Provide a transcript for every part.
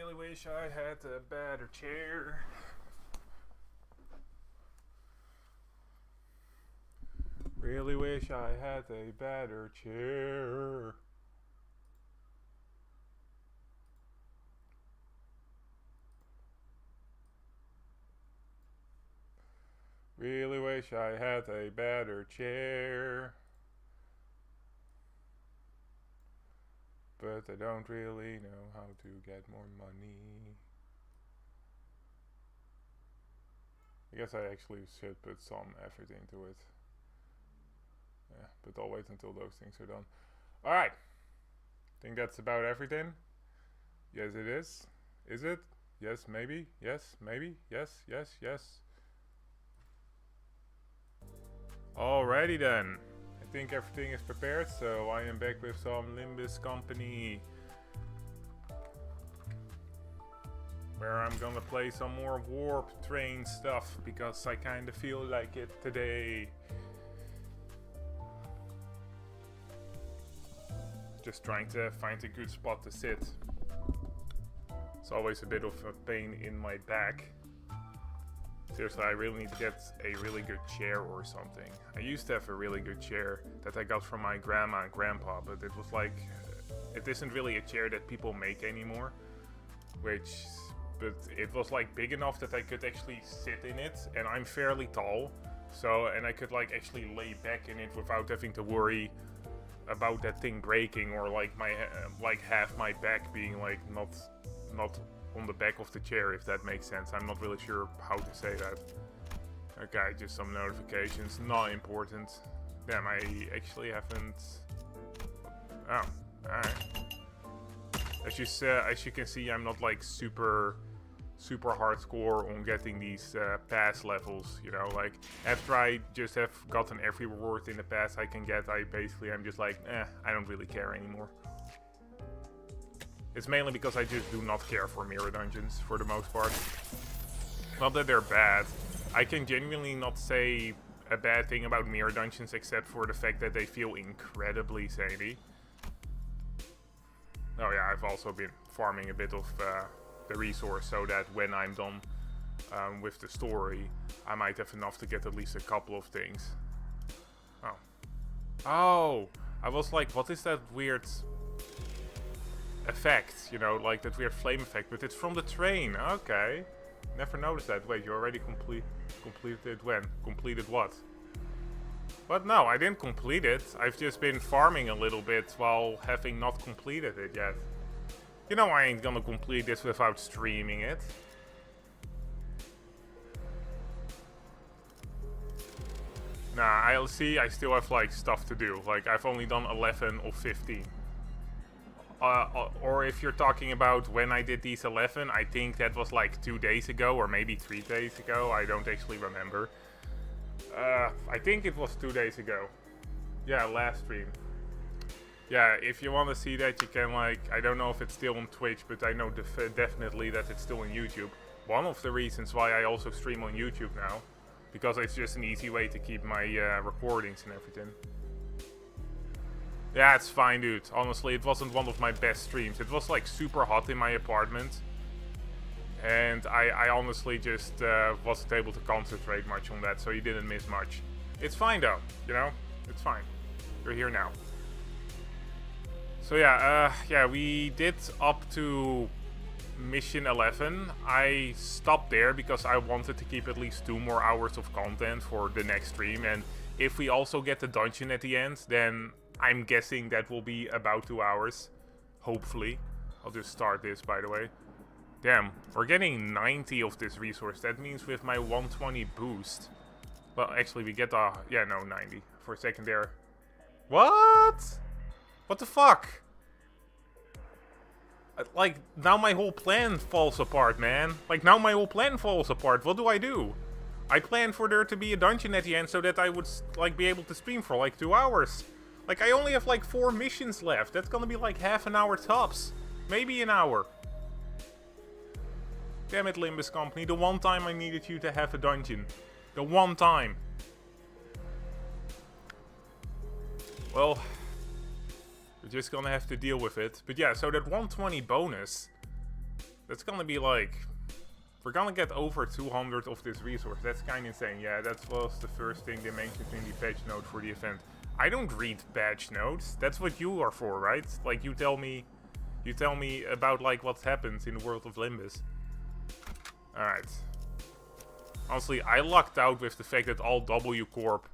Really wish I had a better chair. Really wish I had a better chair. Really wish I had a better chair. But I don't really know how to get more money. I guess I actually should put some effort into it. Yeah, but I'll wait until those things are done. Alright. Think that's about everything? Yes, it is. Is it? Yes, maybe. Yes, maybe. Yes, yes, yes. Alrighty then. I think everything is prepared, so I am back with some Limbus company. Where I'm gonna play some more warp train stuff, because I kinda feel like it today. Just trying to find a good spot to sit. It's always a bit of a pain in my back. Seriously, I really need to get a really good chair or something. I used to have a really good chair that I got from my grandma and grandpa, but it was like, it isn't really a chair that people make anymore. But it was like big enough that I could actually sit in it, and I'm fairly tall. So, and I could like actually lay back in it without having to worry about that thing breaking, or like my like half my back being like not on the back of the chair, if that makes sense. I'm not really sure how to say that. Okay, just some notifications, not important. Damn, I actually haven't. Oh, alright. As you can see, I'm not like super hardcore on getting these pass levels, you know, like after I just have gotten every reward in the past I can get, I'm just like, I don't really care anymore. It's mainly because I just do not care for mirror dungeons for the most part. Not that they're bad. I can genuinely not say a bad thing about mirror dungeons except for the fact that they feel incredibly samey. Oh yeah, I've also been farming a bit of the resource so that when I'm done with the story, I might have enough to get at least a couple of things. Oh. Oh! I was like, what is that weird effect, you know, like that weird flame effect, but it's from the train. Okay. Never noticed that. Wait, you already completed when? Completed what? But no, I didn't complete it. I've just been farming a little bit while having not completed it yet. You know I ain't gonna complete this without streaming it. Nah, I'll see, I still have like stuff to do. Like I've only done 11 of 15. Or if you're talking about when I did these 11, I think that was like 2 days ago or maybe 3 days ago. I don't actually remember. I think it was 2 days ago. Yeah, last stream. Yeah, if you want to see that, you can like, I don't know if it's still on Twitch, but I know definitely that it's still on YouTube. One of the reasons why I also stream on YouTube now, because it's just an easy way to keep my recordings and everything. Yeah, it's fine, dude. Honestly, it wasn't one of my best streams. It was like super hot in my apartment. And I honestly just wasn't able to concentrate much on that, so you didn't miss much. It's fine though, you know? It's fine. You're here now. So yeah, we did up to mission 11. I stopped there because I wanted to keep at least 2 more hours of content for the next stream. And if we also get the dungeon at the end, then I'm guessing that will be about 2 hours. Hopefully. I'll just start this, by the way. Damn, we're getting 90 of this resource. That means with my 120 boost. Well, actually, we get the... Yeah, no, 90. For a second there. What? What the fuck? Like, now my whole plan falls apart, man. Like, now my whole plan falls apart. What do I do? I planned for there to be a dungeon at the end so that I would, like, be able to stream for, like, 2 hours. Like, I only have, like, 4 missions left. That's gonna be, like, half an hour tops. Maybe an hour. Damn it, Limbus Company. The one time I needed you to have a dungeon. The one time. Well, we're just gonna have to deal with it. But yeah, so that 120 bonus That's gonna be like... We're gonna get over 200 of this resource. That's kind of insane. Yeah, that was the first thing they mentioned in the patch note for the event. I don't read patch notes. That's what you are for, right? Like, you tell me about, like, what's happened in the world of Limbus. Alright. Honestly, I lucked out with the fact that all W Corp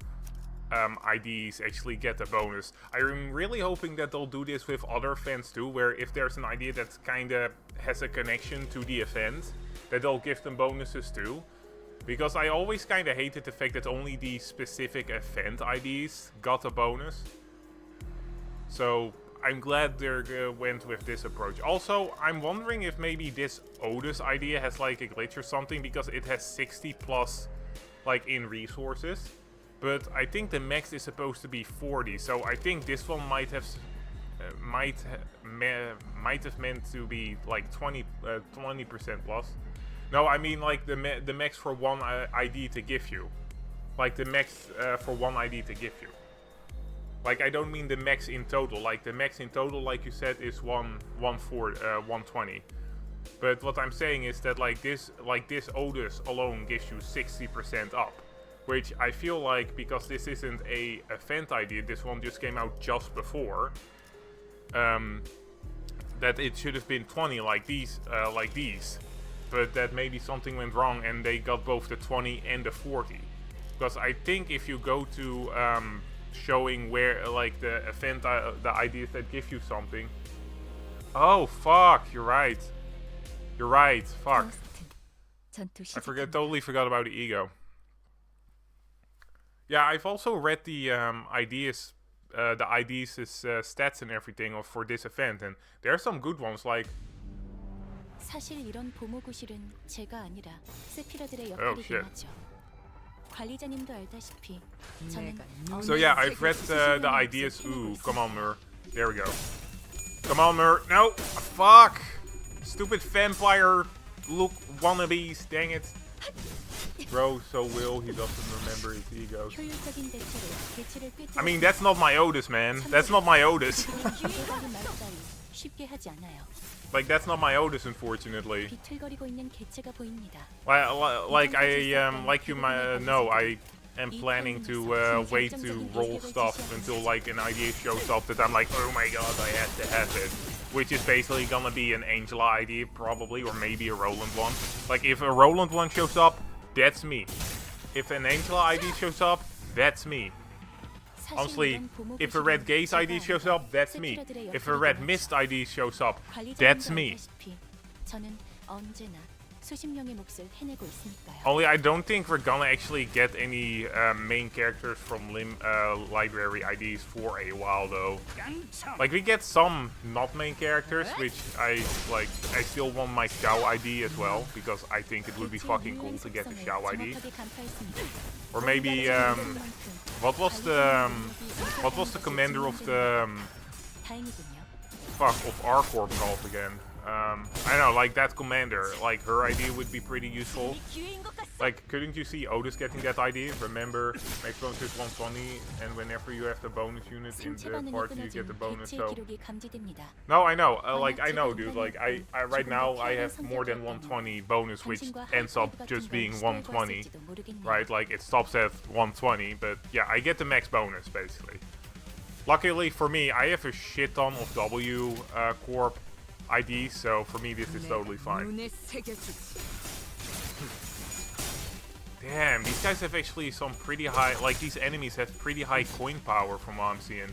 IDs actually get a bonus. I'm really hoping that they'll do this with other events too, where if there's an idea that kinda has a connection to the event, that they'll give them bonuses too. Because I always kinda hated the fact that only the specific event IDs got a bonus. So I'm glad they went with this approach. Also, I'm wondering if maybe this Otis idea has like a glitch or something, because it has 60 plus like in resources. But I think the max is supposed to be 40, so I think this one might have meant to be like 20% plus. No, I mean like the max for one ID to give you, like the max for one ID to give you. Like, I don't mean the max in total. Like, the max in total, like you said, is 120. But what I'm saying is that like this Otis alone gives you 60% up. Which I feel like, because this isn't a event idea, this one just came out just before, that it should have been 20 like these. But that maybe something went wrong and they got both the 20 and the 40. Because I think if you go to showing where like the event, the ideas that give you something. Oh fuck! You're right. You're right. Fuck. I totally forgot about the ego. Yeah, I've also read the IDs' stats and everything for this event, and there are some good ones. Like, 사실 이런 보모구실은 제가 아니라 세피라들의 oh 역할이긴 shit. 하죠. 관리자님도 알다시피 저는 So yeah, I've read the ideas. Ooh, come on, Mur. There we go. Come on, Mur. No, fuck. Stupid vampire look wannabes. Dang it. Bro, so Will, he doesn't remember his egos. 효율적인 대처로 개체를 꿰뚫어 I mean, that's not my Otis, man. That's not my Otis. 쉽게 하지 않아요. Like, that's not my Otis, unfortunately. 비틀거리고 있는 개체가 보입니다. Like you might know, I am planning to wait to roll stuff until like an idea shows up that I'm like, oh my god, I have to have it. Which is basically gonna be an Angela idea, probably, or maybe a Roland one. Like, if a Roland one shows up, that's me. If an Angela ID shows up, that's me. Honestly, if a Red Gaze ID shows up, that's me. If a Red Mist ID shows up, that's me. 저는 언제나 수십 명의 몫을 해내고 있으니까요. Only I don't think we're gonna actually get any main characters from library IDs for a while though. Like, we get some not main characters, which I still want my Xiao ID as well, because I think it would be fucking cool to get the Xiao ID. Or maybe what was the commander of the of our corp called again? I don't know, like that commander, like her idea would be pretty useful. Like, couldn't you see Otis getting that idea? Remember, max bonus is 120, and whenever you have the bonus unit in the party, you get the bonus. So no, I know, I know, dude. Like, I right now I have more than 120 bonus, which ends up just being 120, right? Like, it stops at 120, but yeah, I get the max bonus basically. Luckily for me, I have a shit ton of W Corp ID, so for me this is totally fine. Damn, these guys have actually some pretty high, like these enemies have pretty high coin power from what I'm seeing.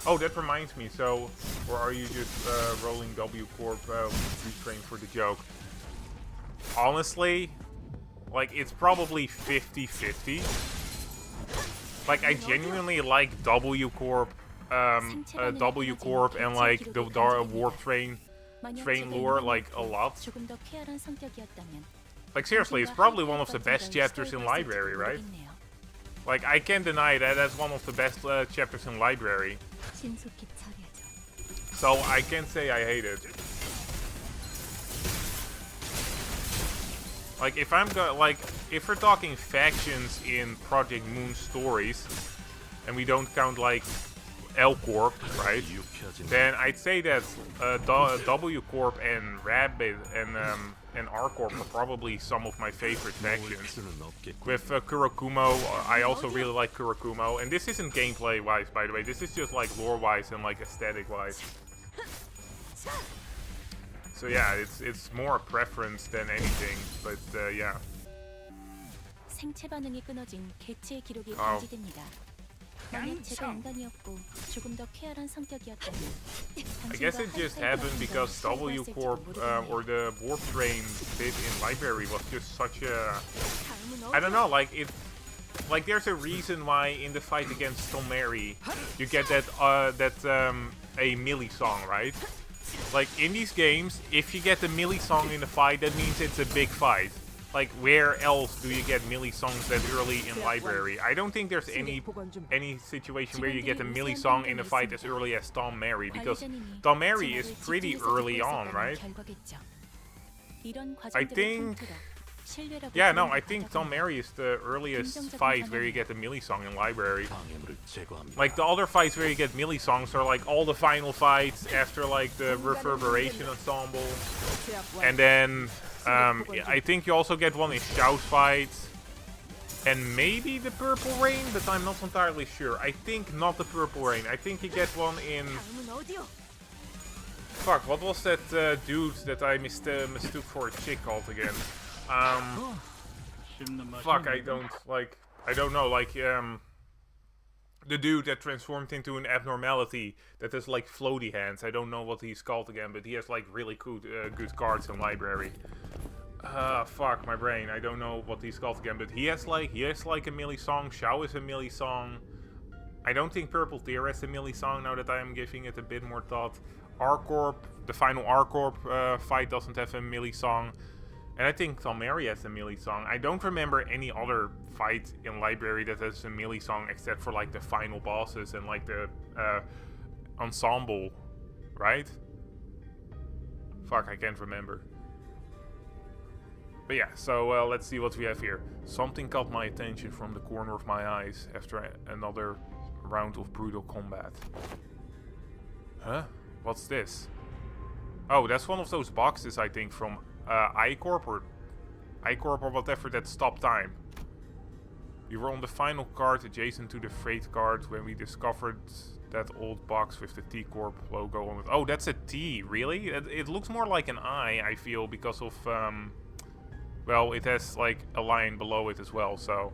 Oh, that reminds me, so, or are you just rolling W Corp retrain for the joke? Honestly, like, it's probably 50-50. Like, I genuinely like W Corp and like the Warp Train lore like a lot. Like, seriously, it's probably one of the best chapters in library, right? Like, I can't deny that that's one of the best chapters in library. So I can't say I hate it. Like, if we're talking factions in Project Moon stories, and we don't count like L Corp, right? Then I'd say that W Corp and Rabbit and R Corp are probably some of my favorite factions. With Kurakumo, I also really like Kurakumo, and this isn't gameplay-wise, by the way. This is just like lore-wise and like aesthetic-wise. So yeah, it's more a preference than anything, but yeah. 생체 반응이 끊어진 개체의 기록이 감지됩니다. 만약 제가 인간이었고 조금 더 쾌활한 성격이었다면 I guess it just happened because W Corp or the warp train bit in library was just such a, I don't know, like it, like there's a reason why in the fight against tomerry you get that a melee song, right? Like in these games, if you get the melee song in the fight, that means it's a big fight. Like, where else do you get melee songs that early in library? I don't think there's any situation where you get a melee song in a fight as early as tomerry, because tomerry is pretty early on, right? I think... Yeah, no, I think tomerry is the earliest fight where you get the melee song in library. Like, the other fights where you get melee songs are like all the final fights after like the reverberation ensemble. And then... I think you also get one in Shout Fight, and maybe the Purple Rain, but I'm not entirely sure. I think not the Purple Rain. I think you get one in... Fuck, what was that dude that I mistook for a chick called again? Fuck, I don't know, like, the dude that transformed into an abnormality that has like floaty hands. I don't know what he's called again, but he has like really good cards in library. Fuck my brain. I don't know what he's called again, but he has like a melee song. Shao is a melee song. I don't think Purple Tear has a melee song now that I am giving it a bit more thought. R Corp, the final R Corp fight doesn't have a melee song. And I think tomerry has a melee song. I don't remember any other fight in library that has a melee song except for like the final bosses and like the ensemble, right? Fuck, I can't remember. But yeah, so let's see what we have here. Something caught my attention from the corner of my eyes after another round of brutal combat. Huh? What's this? Oh, that's one of those boxes, I think, from I-Corp or whatever that stopped time. We were on the final card adjacent to the freight card when we discovered that old box with the T-Corp logo on it. Oh, that's a T, really? It looks more like an I feel, because of, well, it has like a line below it as well, so...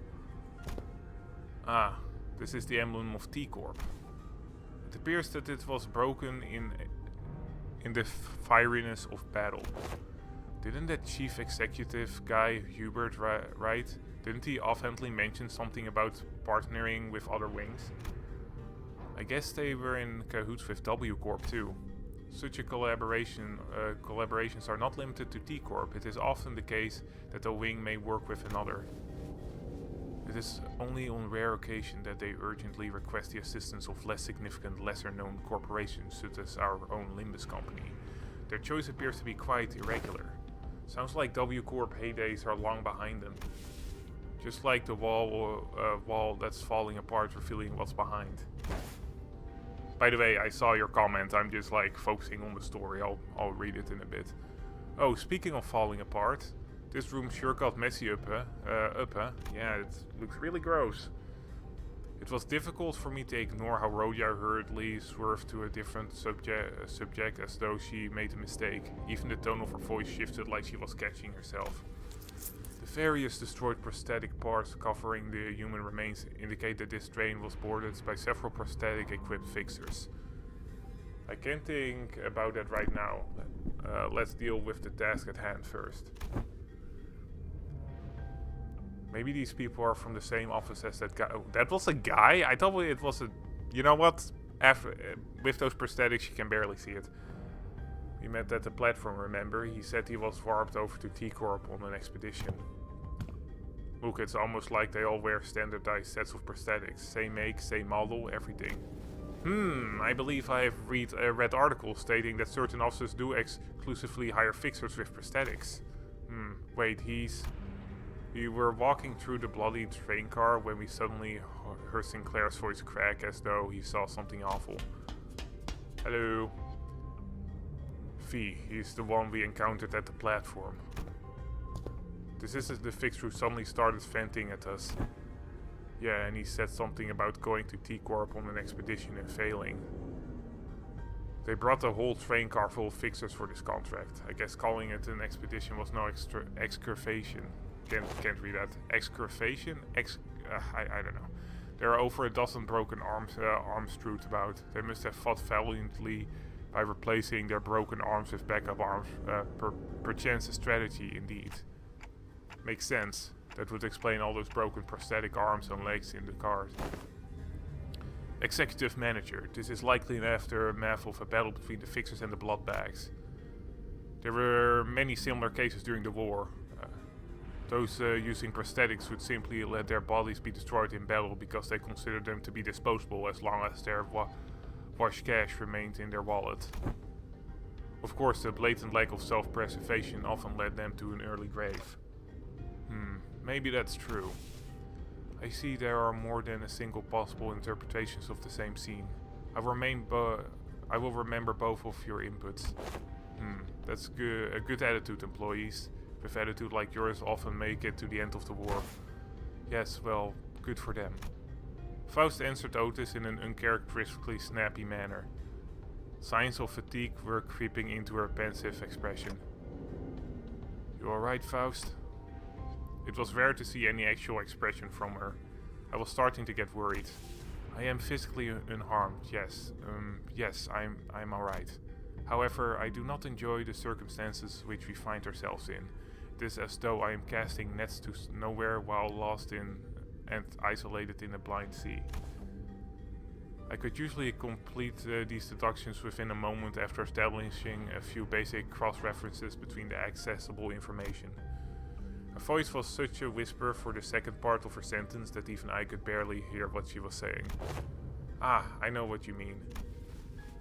Ah, this is the emblem of T-Corp. It appears that it was broken in the fieriness of battle. Didn't that chief executive guy, Hubert, right? Didn't he offhandedly mention something about partnering with other wings? I guess they were in cahoots with W Corp too. Such a collaborations are not limited to T Corp. It is often the case that a wing may work with another. It is only on rare occasion that they urgently request the assistance of less significant, lesser-known corporations such as our own Limbus company. Their choice appears to be quite irregular. Sounds like W Corp heydays are long behind them. Just like the wall that's falling apart, revealing what's behind. By the way, I saw your comment. I'm just like focusing on the story. I'll read it in a bit. Oh, speaking of falling apart, this room sure got messy up, huh? Yeah, it looks really gross. It was difficult for me to ignore how Rodia hurriedly swerved to a different subject as though she made a mistake. Even the tone of her voice shifted like she was catching herself. The various destroyed prosthetic parts covering the human remains indicate that this train was boarded by several prosthetic-equipped fixers. I can't think about that right now. Let's deal with the task at hand first. Maybe these people are from the same office as that guy. Oh, that was a guy? I thought it was a... You know what? After, with those prosthetics, you can barely see it. We met at the platform, remember? He said he was warped over to T-Corp on an expedition. Look, it's almost like they all wear standardized sets of prosthetics. Same make, same model, everything. I believe I have read articles stating that certain officers do exclusively hire fixers with prosthetics. Wait, he We were walking through the bloody train car when we suddenly heard Sinclair's voice crack as though he saw something awful. Hello. V, he's the one we encountered at the platform. This isn't the fixer who suddenly started venting at us. Yeah, and he said something about going to T-Corp on an expedition and failing. They brought a whole train car full of fixers for this contract. I guess calling it an expedition was no excavation. Can't read that. Excavation? I don't know. There are over a dozen broken arms strewn about. They must have fought valiantly by replacing their broken arms with backup arms. Perchance a strategy, indeed. Makes sense. That would explain all those broken prosthetic arms and legs in the cars. Executive Manager. This is likely an aftermath of a battle between the fixers and the blood bags. There were many similar cases during the war. Those using prosthetics would simply let their bodies be destroyed in battle because they considered them to be disposable as long as their wash cash remained in their wallet. Of course, the blatant lack of self-preservation often led them to an early grave. Maybe that's true. I see there are more than a single possible interpretations of the same scene. I will remember both of your inputs. That's a good attitude, employees. With attitude like yours often make it to the end of the war. Yes, well, good for them. Faust answered Otis in an uncharacteristically snappy manner. Signs of fatigue were creeping into her pensive expression. You alright, Faust? It was rare to see any actual expression from her. I was starting to get worried. I am physically unharmed, yes. Yes, I'm alright. However, I do not enjoy the circumstances which we find ourselves in. It is as though I am casting nets to nowhere while lost in and isolated in a blind sea. I could usually complete these deductions within a moment after establishing a few basic cross-references between the accessible information. Her voice was such a whisper for the second part of her sentence that even I could barely hear what she was saying. Ah, I know what you mean.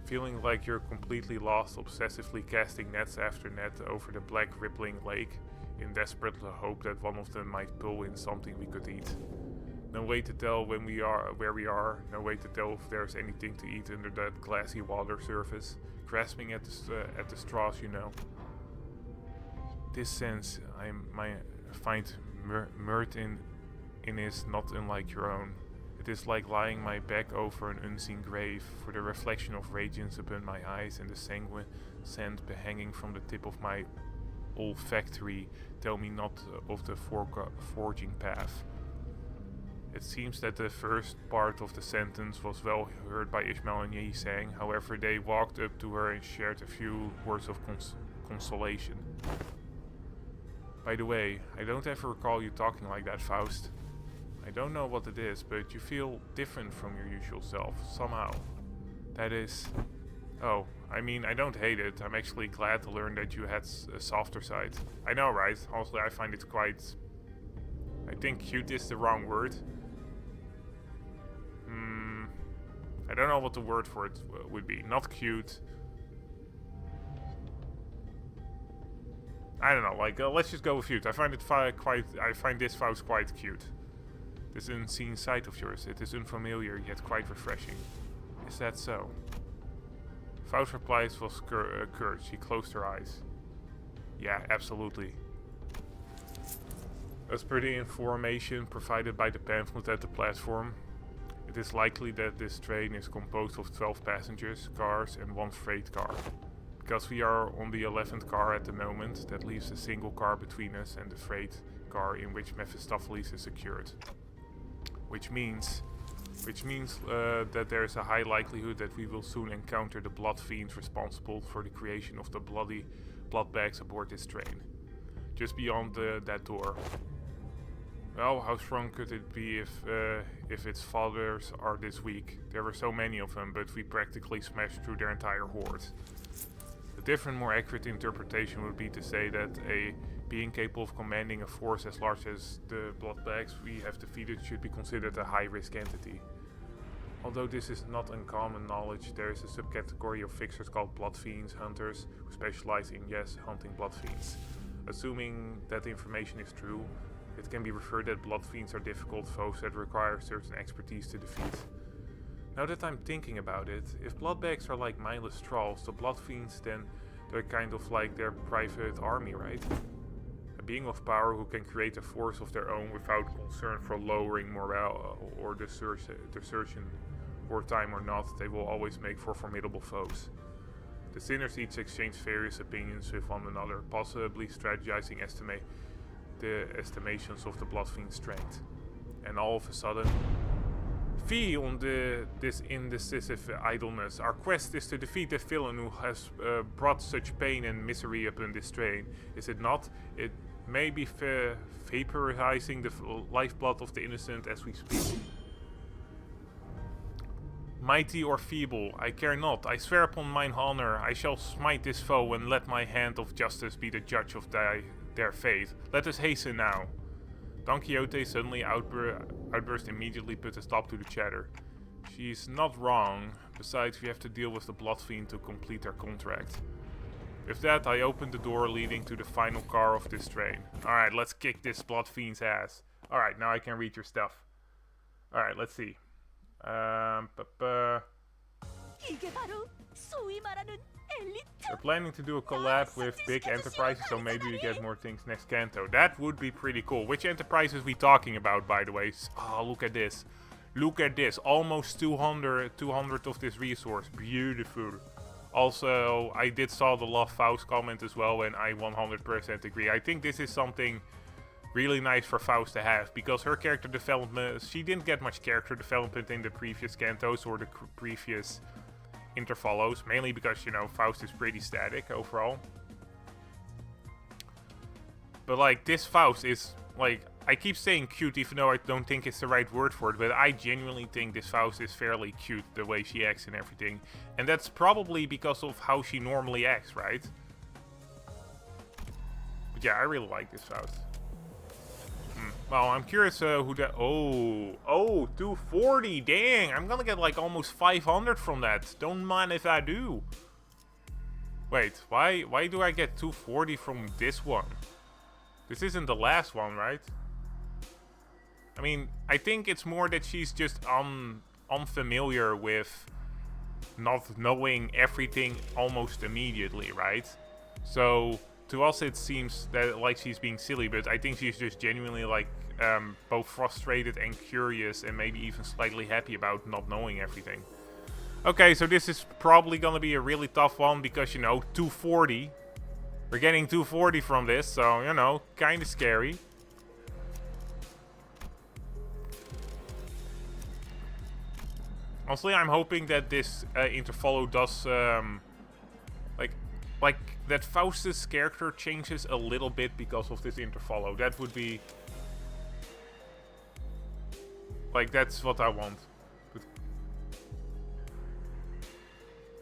Feeling like you're completely lost, obsessively casting nets after net over the black rippling lake, in desperate hope that one of them might pull in something we could eat. No way to tell where we are, no way to tell if there's anything to eat under that glassy water surface, grasping at the straws, you know. This sense I find mirth in is not unlike your own. It is like lying my back over an unseen grave, for the reflection of radiance upon my eyes and the sanguine scent hanging from the tip of my olfactory tell me not of the forging path. It seems that the first part of the sentence was well heard by Ishmael and Yi-Sang, however they walked up to her and shared a few words of consolation. By the way, I don't ever recall you talking like that, Faust. I don't know what it is, but you feel different from your usual self, somehow. That is... Oh, I mean, I don't hate it. I'm actually glad to learn that you had a softer side. I know, right? Also, I find it quite... I think cute is the wrong word. I don't know what the word for it would be. Not cute. I don't know, like, let's just go with cute. I find it I find this Faust quite cute. This unseen side of yours, it is unfamiliar yet quite refreshing. Is that so? Faust's reply was curt. She closed her eyes. Yeah, absolutely. As per the information provided by the pamphlet at the platform, it is likely that this train is composed of 12 passengers, cars and one freight car. Because we are on the 11th car at the moment, that leaves a single car between us and the freight car in which Mephistopheles is secured. Which means that there is a high likelihood that we will soon encounter the blood fiends responsible for the creation of the bloody blood bags aboard this train. Just beyond that door. Well, how strong could it be if its fathers are this weak? There were so many of them, but we practically smashed through their entire horde. A different, more accurate interpretation would be to say that a being capable of commanding a force as large as the blood bags we have defeated should be considered a high-risk entity. Although this is not uncommon knowledge, there is a subcategory of fixers called blood fiends, hunters, who specialize in, yes, hunting blood fiends. Assuming that the information is true, It can be referred that blood fiends are difficult foes that require certain expertise to defeat. Now that I'm thinking about it, if bloodbags are like mindless trolls, the blood fiends, then they're kind of like their private army, right? A being of power who can create a force of their own without concern for lowering morale or desertion. Wartime or not, they will always make for formidable foes. The sinners each exchange various opinions with one another, possibly strategizing the estimations of the blood fiend's strength. And all of a sudden, fee on this indecisive idleness. Our quest is to defeat the villain who has brought such pain and misery upon this train. Is it not? It may be vaporizing the lifeblood of the innocent as we speak. Mighty or feeble, I care not. I swear upon mine honor, I shall smite this foe and let my hand of justice be the judge of their fate. Let us hasten now. Don Quixote suddenly outburst immediately put a stop to the chatter. She's not wrong. Besides, we have to deal with the blood fiend to complete our contract. With that, I opened the door leading to the final car of this train. Alright, let's kick this blood fiend's ass. Alright, now I can read your stuff. Alright, let's see. They're planning to do a collab with big enterprises, so maybe we get more things next canto. That would be pretty cool. Which enterprises we talking about, by the way? Oh, look at this. Look at this. Almost 200 of this resource. Beautiful. Also, I did saw the Love Faust comment as well, and I 100% agree. I think this is something really nice for Faust to have, because her character development, she didn't get much character development in the previous cantos or the previous interfollows, mainly because, you know, Faust is pretty static overall. But like, this Faust is, like, I keep saying cute even though I don't think it's the right word for it, but I genuinely think this Faust is fairly cute, the way she acts and everything. And that's probably because of how she normally acts, right? But yeah, I really like this Faust. Well, I'm curious who that... Oh, 240, dang! I'm gonna get like almost 500 from that. Don't mind if I do. Wait, why do I get 240 from this one? This isn't the last one, right? I mean, I think it's more that she's just unfamiliar with not knowing everything almost immediately, right? So to us it seems that like she's being silly, but I think she's just genuinely like both frustrated and curious and maybe even slightly happy about not knowing everything. Okay, so this is probably gonna be a really tough one because, you know, 240. We're getting 240 from this, so, you know, kinda scary. Honestly, I'm hoping that this interfollow does, like that Faustus' character changes a little bit because of this interfollow. That would be, like, that's what I want.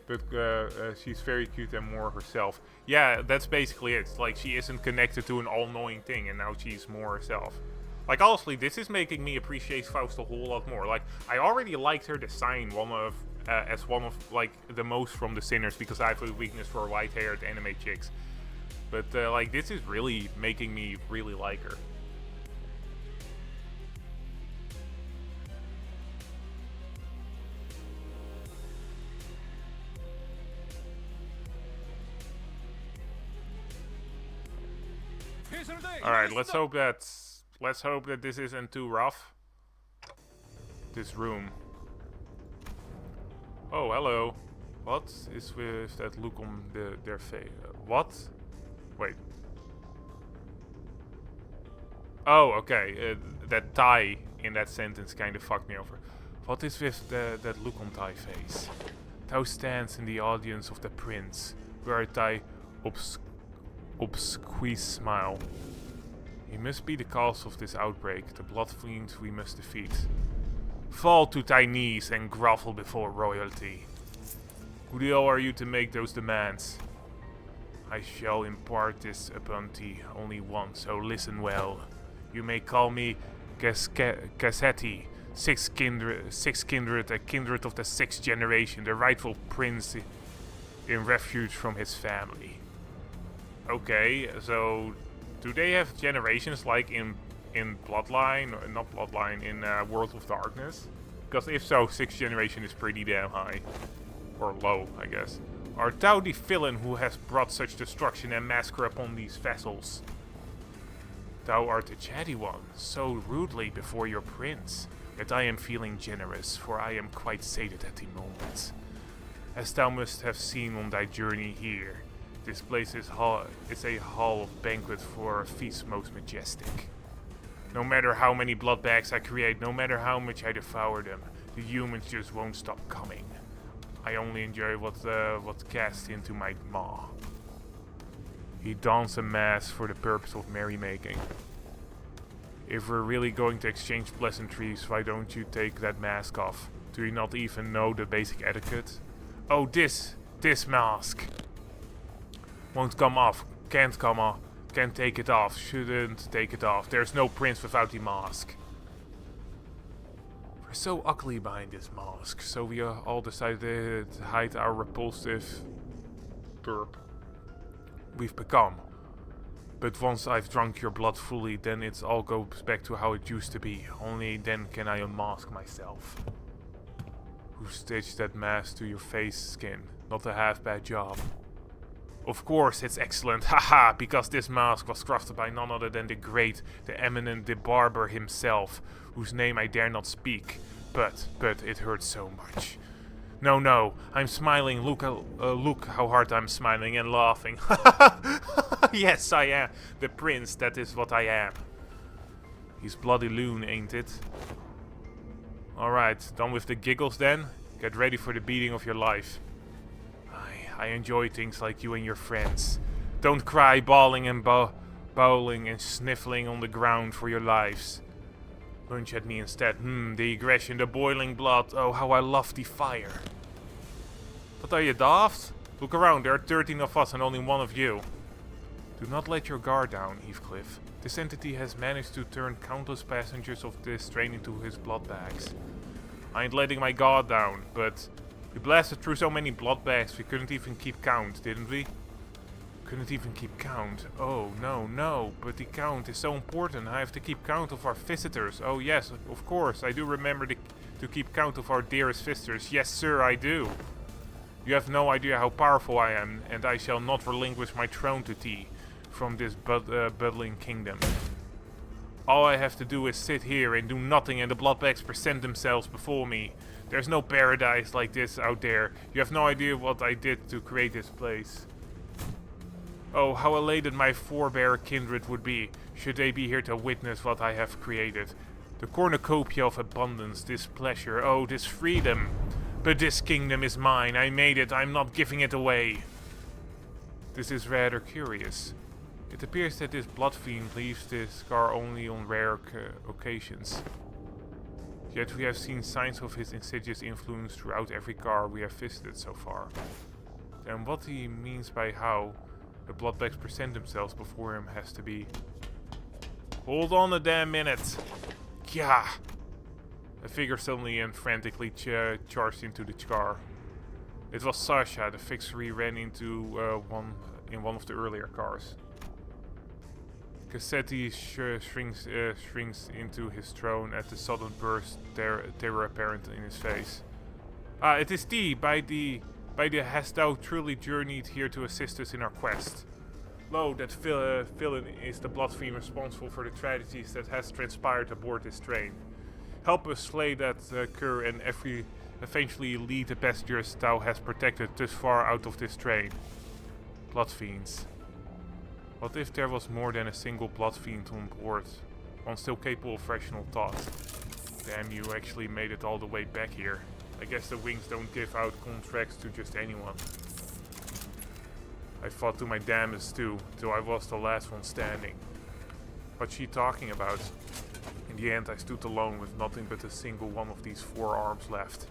But she's very cute and more herself. Yeah, that's basically it. It's like she isn't connected to an all-knowing thing, and now she's more herself. Like, honestly, this is making me appreciate Faust a whole lot more. Like, I already liked her design as one of, like, the most from the Sinners, because I have a weakness for white-haired anime chicks. But, like, this is really making me really like her. Alright, let's hope that this isn't too rough. This room. Oh, hello. What is with that look on their face? What? Wait. Oh, okay. That tie in that sentence kind of fucked me over. What is with that look on thy face? Thou stands in the audience of the prince, where thy obscure smile. He must be the cause of this outbreak, the blood fiend we must defeat. Fall to thy knees and grovel before royalty. Who the hell are you to make those demands? I shall impart this upon thee only once, so listen well. You may call me Cassetti, sixth kindred, a kindred of the sixth generation, the rightful prince in refuge from his family. Okay, so do they have generations like in in Bloodline, not Bloodline, in World of Darkness? Because if so, 6th generation is pretty damn high. Or low, I guess. Art thou the villain who has brought such destruction and massacre upon these vessels? Thou art the chatty one, so rudely before your prince. Yet I am feeling generous, for I am quite sated at the moment. As thou must have seen on thy journey here, this place is a hall of banquet for a feast most majestic. No matter how many blood bags I create, no matter how much I devour them, the humans just won't stop coming. I only enjoy what's cast into my maw. He dons a mask for the purpose of merrymaking. If we're really going to exchange pleasantries, why don't you take that mask off? Do you not even know the basic etiquette? Oh, this mask won't come off, can't come off, can't take it off, shouldn't take it off. There's no prince without the mask. We're so ugly behind this mask, so we all decided to hide our repulsive burp we've become. But once I've drunk your blood fully, then it all goes back to how it used to be. Only then can I unmask myself. Who stitched that mask to your face skin? Not a half bad job. Of course it's excellent, haha, because this mask was crafted by none other than the great, the eminent, the barber himself, whose name I dare not speak. But it hurts so much. No, I'm smiling. Look how hard I'm smiling and laughing. Yes, I am. The prince, that is what I am. He's bloody loon, ain't it? Alright, done with the giggles then? Get ready for the beating of your life. I enjoy things like you and your friends. Don't cry, bawling and bowling and sniffling on the ground for your lives. Lunge at me instead. The aggression, the boiling blood. Oh, how I love the fire. What are you, daft? Look around, there are 13 of us and only one of you. Do not let your guard down, Heathcliff. This entity has managed to turn countless passengers of this train into his blood bags. I ain't letting my guard down, but we blasted through so many blood bags we couldn't even keep count, didn't we? Couldn't even keep count. Oh, no, but the count is so important. I have to keep count of our visitors. Oh yes, of course, I do remember to keep count of our dearest visitors. Yes, sir, I do. You have no idea how powerful I am, and I shall not relinquish my throne to thee from this buddling kingdom. All I have to do is sit here and do nothing, and the bloodbags present themselves before me. There's no paradise like this out there. You have no idea what I did to create this place. Oh, how elated my forebear kindred would be, should they be here to witness what I have created. The cornucopia of abundance, this pleasure, oh, this freedom. But this kingdom is mine, I made it, I'm not giving it away. This is rather curious. It appears that this blood fiend leaves this scar only on rare occasions. Yet we have seen signs of his insidious influence throughout every car we have visited so far. And what he means by how the bloodbags present themselves before him has to be... Hold on a damn minute! Gah! A figure suddenly and frantically charged into the car. It was Sasha, the fixer we ran into one of the earlier cars. Cassetti shrinks into his throne at the sudden burst terror apparent in his face. It is thee, by the hast thou truly journeyed here to assist us in our quest? Lo, that villain is the blood fiend responsible for the tragedies that has transpired aboard this train. Help us slay that cur and eventually lead the passengers thou hast protected thus far out of this train. Blood fiends. What if there was more than a single blood fiend on board? One still capable of rational thought. Damn, you actually made it all the way back here. I guess the wings don't give out contracts to just anyone. I fought to my damnedest too, till I was the last one standing. What's she talking about? In the end I stood alone with nothing but a single one of these 4 arms left.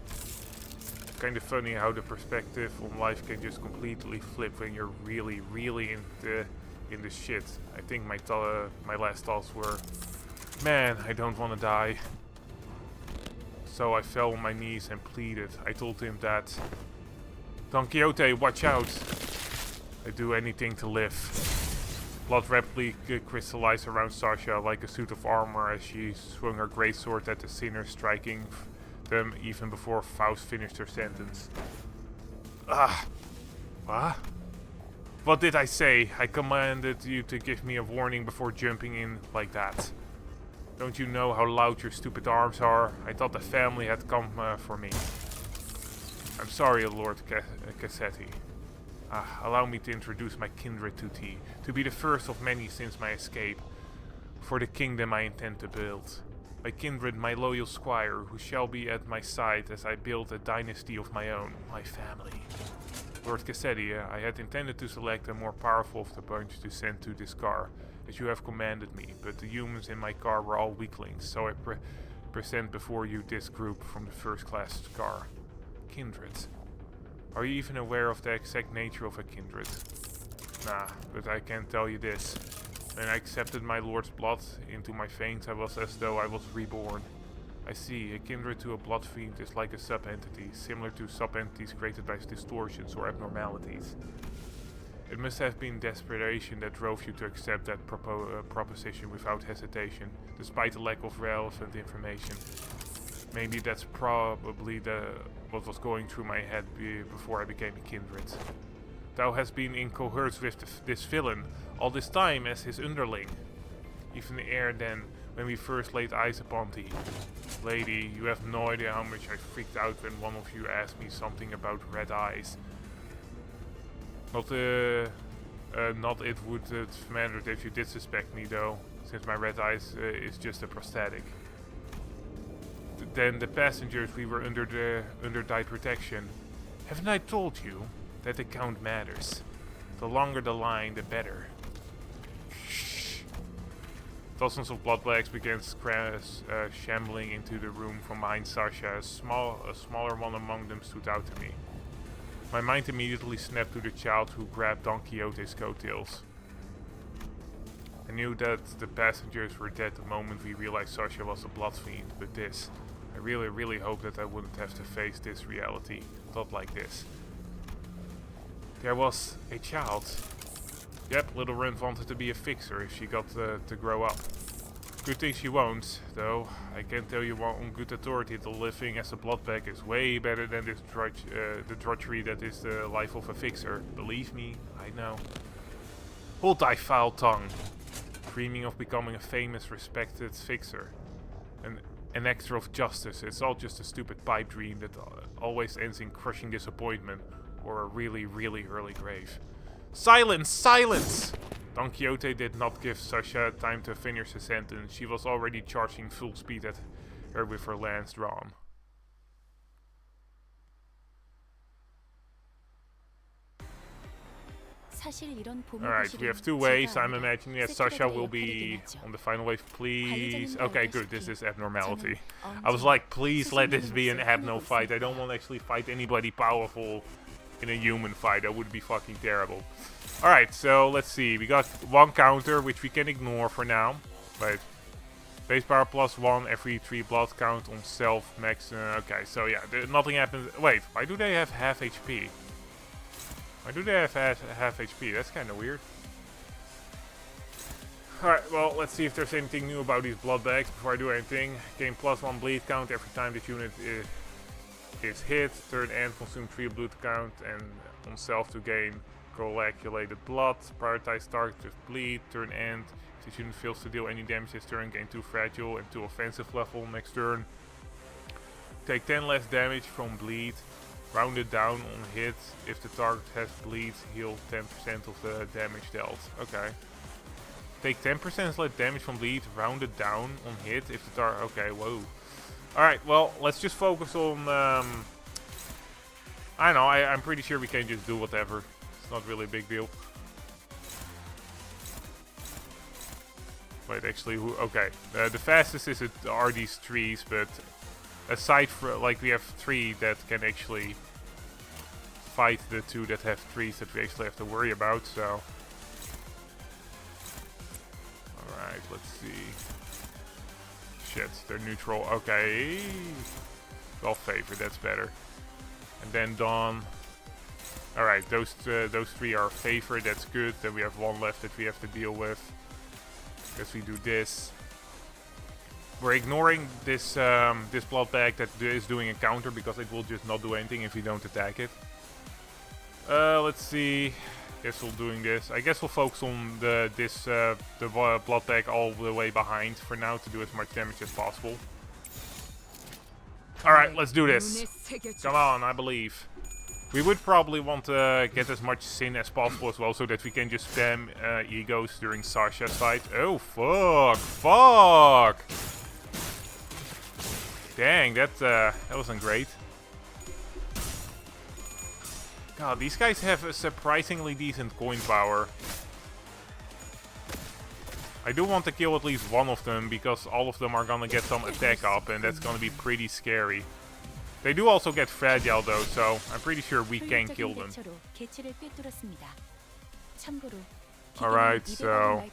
Kinda funny how the perspective on life can just completely flip when you're really in the shit. I think my last thoughts were, man, I don't want to die. So I fell on my knees and pleaded. I told him that, Don Quixote, watch out. I'd do anything to live. Blood rapidly crystallized around Sasha like a suit of armor as she swung her greatsword at the sinners, striking them even before Faust finished her sentence. Ah! What? What did I say? I commanded you to give me a warning before jumping in like that. Don't you know how loud your stupid arms are? I thought the family had come for me. I'm sorry, Lord Cassetti. Allow me to introduce my kindred to thee, to be the first of many since my escape, for the kingdom I intend to build. My kindred, my loyal squire, who shall be at my side as I build a dynasty of my own, my family. Lord Cassetti, I had intended to select the more powerful of the bunch to send to this car, as you have commanded me, but the humans in my car were all weaklings, so I present before you this group from the first class car. Kindred. Are you even aware of the exact nature of a kindred? Nah, but I can tell you this. When I accepted my lord's blood into my veins, I was as though I was reborn. I see, a kindred to a blood fiend is like a sub-entity, similar to sub-entities created by distortions or abnormalities. It must have been desperation that drove you to accept that proposition without hesitation, despite the lack of relevant information. Maybe that's probably what was going through my head before I became a kindred. Thou hast been in cohorts with this villain all this time as his underling. Even ere then, when we first laid eyes upon thee. Lady, you have no idea how much I freaked out when one of you asked me something about red eyes. Not it would have mattered if you did suspect me though, since my red eyes is just a prosthetic. Then the passengers, we were under thy protection. Haven't I told you that the count matters? The longer the line, the better. Shh. Dozens of bloodbags began shambling into the room from behind Sasha. A smaller one among them stood out to me. My mind immediately snapped to the child who grabbed Don Quixote's coattails. I knew that the passengers were dead the moment we realized Sasha was a blood fiend, but this... I really hoped that I wouldn't have to face this reality, not like this. There was a child. Yep, little Runt wanted to be a fixer if she got to grow up. Good thing she won't, though. I can tell you on good authority that living as a bloodbag is way better than this the drudgery that is the life of a fixer. Believe me, I know. Hold thy foul tongue. Dreaming of becoming a famous, respected fixer. An actor of justice. It's all just a stupid pipe dream that always ends in crushing disappointment or a really early grave. Silence! Silence! Don Quixote did not give Sasha time to finish the sentence. She was already charging full speed at her with her lance drawn. Alright, we have two waves. I'm imagining that Sasha will be on the final wave. Please. Okay, good. This is abnormality. I was like, please let this be an abno fight. I don't want to actually fight anybody powerful in a human fight. That would be fucking terrible. Alright, so let's see. We got one counter, which we can ignore for now. Wait. Base power +1 every 3 blood count on self max. Okay, so yeah, nothing happens. Wait, why do they have half HP? Why do they have half HP? That's kind of weird. Alright, well, let's see if there's anything new about these blood bags before I do anything. Gain +1 bleed count every time this unit is hit. Turn and consume 3 blood count and on self to gain coagulated blood. Prioritize target with bleed. Turn and if this unit fails to deal any damage this turn, gain 2 fragile and 2 offensive level next turn. Take 10 less damage from bleed. Rounded down on hit. If the target has bleed, heal 10% of the damage dealt. Okay. Take 10% less damage from bleed, rounded down on hit. If the target... Okay, whoa. Alright, well, let's just focus on... I don't know, I'm pretty sure we can just do whatever. It's not really a big deal. Wait, actually, okay. The fastest are these trees, but... Aside from, like, we have 3 that can actually fight the 2 that have trees that we actually have to worry about, so. Alright, let's see. Shit, they're neutral. Okay. Well favored, that's better. And then Dawn. Alright, those three are favorite, that's good. Then we have one left that we have to deal with. Guess we do this. We're ignoring this this blood bag that is doing a counter because it will just not do anything if we don't attack it. Let's see. Guess we're doing this. I guess we'll focus on the blood bag all the way behind for now to do as much damage as possible. Alright, let's do this. Come on, I believe. We would probably want to get as much sin as possible as well, so that we can just spam egos during Sasha's fight. Oh, fuck! Fuck! Dang, that wasn't great. God, these guys have a surprisingly decent coin power. I do want to kill at least one of them, because all of them are gonna get some attack up, and that's gonna be pretty scary. They do also get fragile though, so I'm pretty sure we can kill them. Alright, so...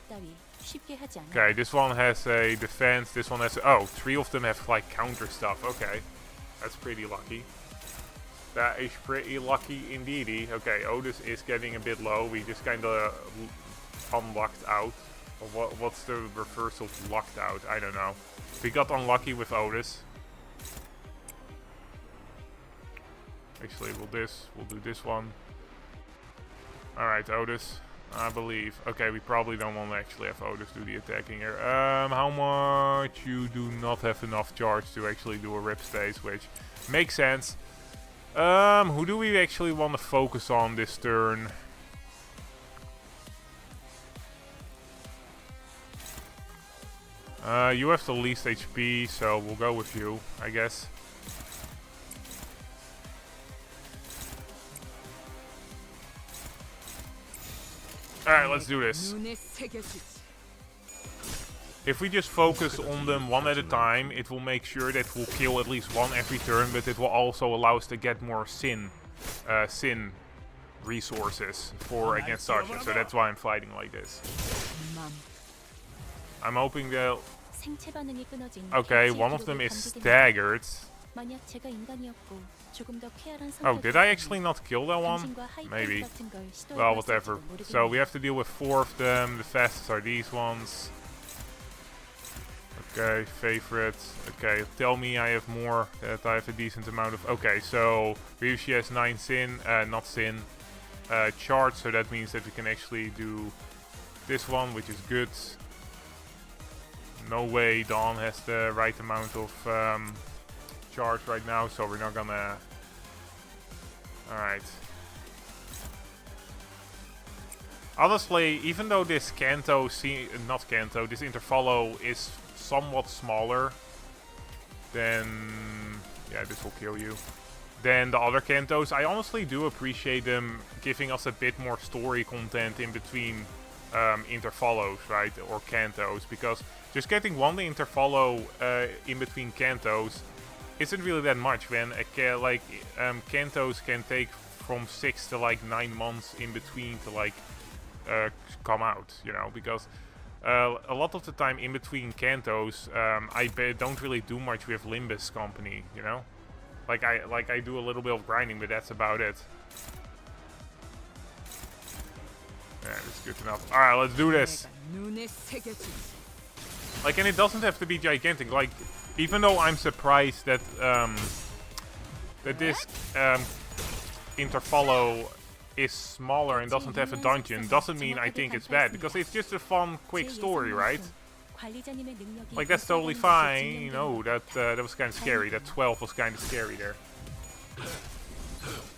Okay, this one has a defense, this one has... Oh, 3 of them have like counter stuff, okay. That's pretty lucky. That is pretty lucky indeedy. Okay, Otis is getting a bit low, we just kinda unlocked out. What's the reverse of locked out? I don't know. We got unlucky with Otis. Actually, we'll do this one. Alright, Otis, I believe. Okay, we probably don't want to actually have Otis do the attacking here. How much? You do not have enough charge to actually do a rip space, which makes sense. Who do we actually want to focus on this turn? You have the least HP, so we'll go with you, I guess. Alright, let's do this. If we just focus on them one at a time, it will make sure that we'll kill at least one every turn, but it will also allow us to get more sin resources for against Sasha, so that's why I'm fighting like this. I'm hoping they'll... Okay, one of them is staggered. Oh, did I actually not kill that one? Maybe. Well, whatever. So we have to deal with 4 of them. The fastest are these ones. Okay, favorite. Okay, tell me I have more, that I have a decent amount of... Okay, so Ryushi has 9 sin, not sin, charge, so that means that we can actually do this one, which is good. No way Dawn has the right amount of charge right now, so we're not gonna... Alright. Honestly, even though this Kanto, not Kanto, this Interfollow is somewhat smaller, then... Yeah, this will kill you. Than the other Kantos, I honestly do appreciate them giving us a bit more story content in between Interfollows, right? Or Kantos, because just getting one Interfollow in between Kantos isn't really that much, when Kantos can take from 6 to like 9 months in between to like come out, you know, because a lot of the time in between Kantos I don't really do much with Limbus company, you know, like I do a little bit of grinding, but that's about it. Yeah, that's good enough. Alright, let's do this. Like, and it doesn't have to be gigantic. Like, even though I'm surprised that that this Interfollow is smaller and doesn't have a dungeon, doesn't mean I think it's bad, because it's just a fun, quick story, right? Like, that's totally fine. You know, that was kind of scary. That 12 was kind of scary there.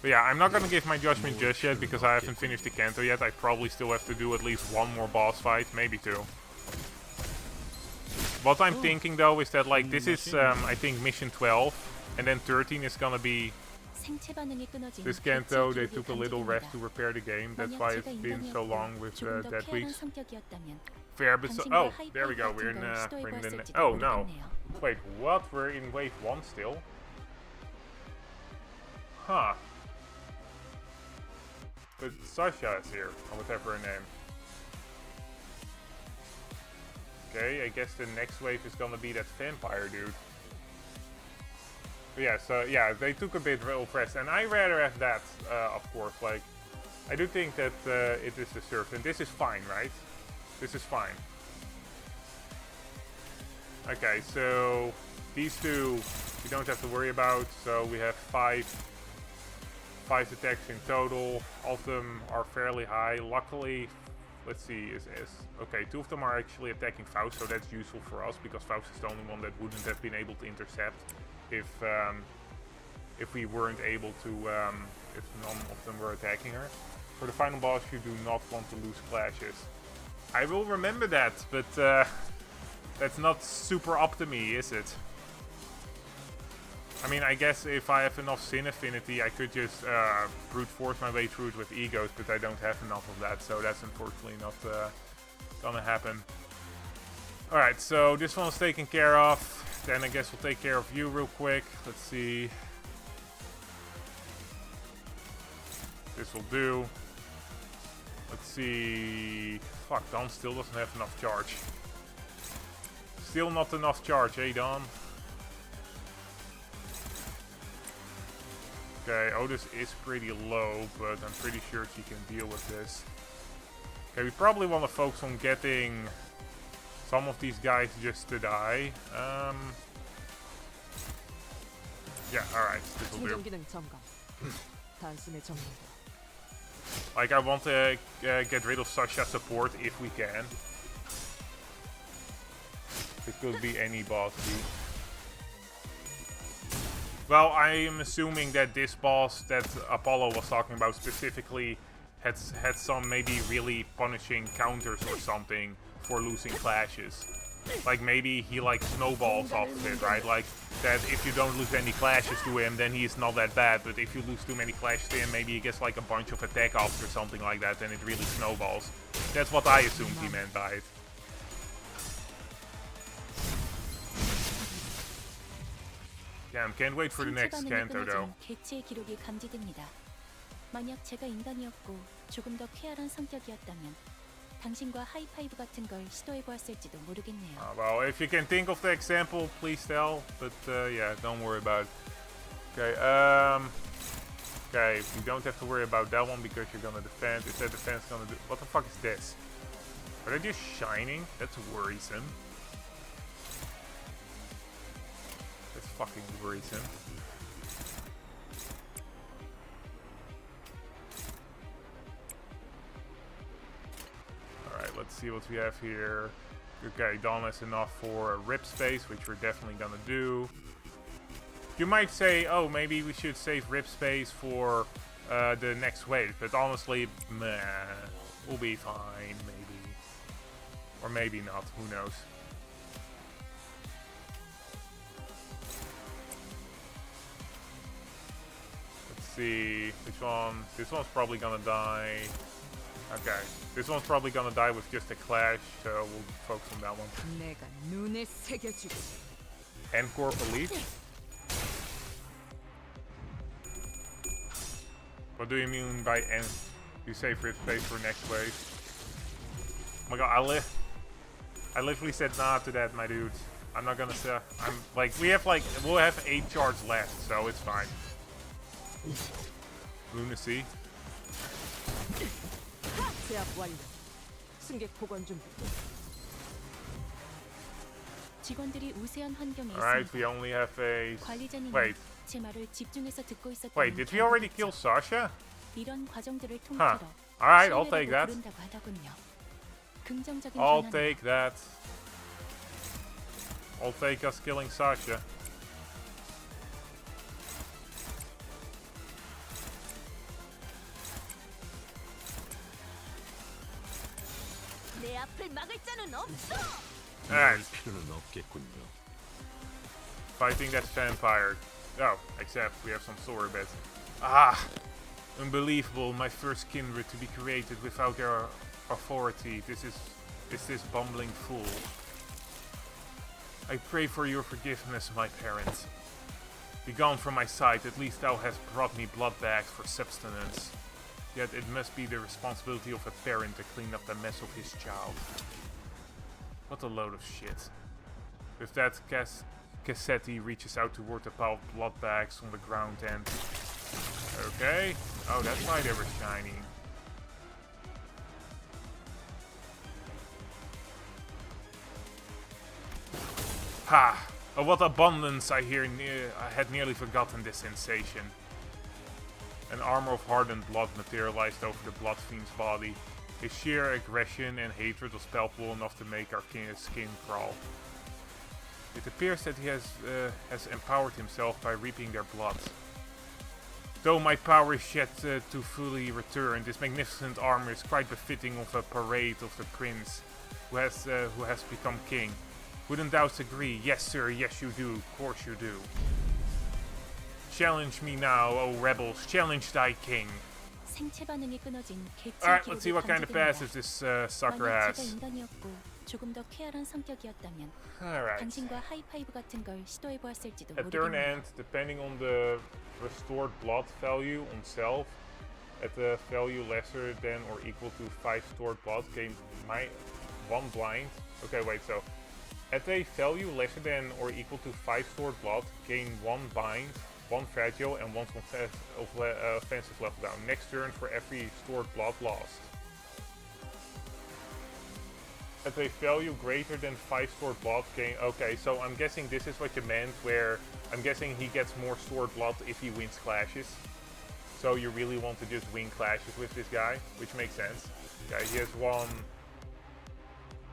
But yeah, I'm not gonna give my judgment just yet, because I haven't finished the Kanto yet. I probably still have to do at least 1 more boss fight, maybe 2. What I'm thinking though is that, like, this is I think mission 12, and then 13 is gonna be this Kanto. They took a little rest to repair the game. That's why it's been so long with Dead Weeks. Fair, but oh, there we go. We're in the oh no, wait, what? We're in wave 1 still? Huh. But Sasha is here, or whatever her name. Okay, I guess the next wave is gonna be that vampire dude. But yeah, so yeah, they took a bit of rest, and I rather have that, of course. Like, I do think that it is deserved, and this is fine, right? This is fine. Okay, so these two we don't have to worry about. So we have five attacks in total. All of them are fairly high. Luckily, let's see, okay, 2 of them are actually attacking Faust, so that's useful for us because Faust is the only one that wouldn't have been able to intercept if we weren't able to, if none of them were attacking her. For the final boss, you do not want to lose clashes. I will remember that, but that's not super up to me, is it? I mean, I guess if I have enough Sin Affinity, I could just brute force my way through it with egos, but I don't have enough of that, so that's unfortunately not gonna happen. Alright, so this one's taken care of. Then I guess we'll take care of you real quick. Let's see. This will do. Let's see. Fuck, Don still doesn't have enough charge. Still not enough charge, eh, Don? Okay, Otis is pretty low, but I'm pretty sure she can deal with this. Okay, we probably want to focus on getting some of these guys just to die. Yeah, alright, this will do. Like, I want to get rid of Sasha's support if we can. It could be any boss dude. Well, I am assuming that this boss that Apollo was talking about specifically had some maybe really punishing counters or something for losing clashes. Like maybe he like snowballs off of it, right? Like that if you don't lose any clashes to him, then he is not that bad. But if you lose too many clashes to him, maybe he gets like a bunch of attack offs or something like that, and it really snowballs. That's what I assumed he meant by it. Damn, can't wait for the next canto though. 개체의 기록이 감지됩니다. 만약 제가 인간이었고 조금 더 쾌활한 성격이었다면 당신과 하이파이브 같은 걸 시도해 보았을지도 모르겠네요. Well, if you can think of the example, please tell. But yeah, don't worry about it. Okay, okay, you don't have to worry about that one because you're gonna defend. Is that defense gonna do? What the fuck is this? Are they just shining? That's worrisome. That's fucking worrisome. Alright, let's see what we have here. Okay, Dawn has enough for a rip space, which we're definitely gonna do. You might say, oh, maybe we should save rip space for the next wave, but honestly, meh, we'll be fine, maybe. Or maybe not, who knows. See which one. This one's probably gonna die. Okay, this one's probably gonna die with just a clash, so we'll focus on that one. N-Corp Elite? What do you mean by N? You save rip space for next wave? Oh my god, I literally said nah to that, my dude. I'm not gonna say. I'm like, we'll have 8 charge left, so it's fine. Lunacy. Alright, we only have a... Wait. Wait, did we already kill Sasha? Huh. Alright, I'll take that. I'll take that. I'll take us killing Sasha. Alright. Fighting that vampire. Oh, except we have some story bits. Ah! Unbelievable, my first kindred to be created without their authority. This bumbling fool. I pray for your forgiveness, my parent. Be gone from my sight, at least thou hast brought me blood bags for subsistence. Yet it must be the responsibility of a parent to clean up the mess of his child. What a load of shit. With that, Cassetti reaches out toward the pile of blood bags on the ground and... Okay. Oh, that's why they were shining. Ha! Oh, what abundance! I had nearly forgotten this sensation. An armor of hardened blood materialized over the blood fiend's body. His sheer aggression and hatred was palpable enough to make our skin crawl. It appears that he has empowered himself by reaping their blood. Though my power is yet to fully return, this magnificent armor is quite befitting of a parade of the prince who has become king. Wouldn't thou agree? Yes, sir, yes you do, of course you do. Challenge me now, O rebels, challenge thy king. 생체 반응이 끊어진 객체 Alright, let's see 기록이 what kind of passives 감지됩니다. this sucker 만약 has. 제가 인간이었고 조금 더 쾌활한 성격이었다면 Alright. 당신과 하이파이브 같은 걸 시도해 보았을지도 At turn 모르겠네요. end, depending on the restored blood value on self, at a value lesser than or equal to 5 stored blood, gain 1 blind. Okay, wait, so at a value lesser than or equal to 5 stored blood, gain 1 bind, 1 fragile, and 1 offensive level down. Next turn for every stored blood lost. At a value greater than 5 stored blood, gain. Okay, so I'm guessing this is what you meant, where I'm guessing he gets more stored blood if he wins clashes. So you really want to just win clashes with this guy, which makes sense. Okay, he has one.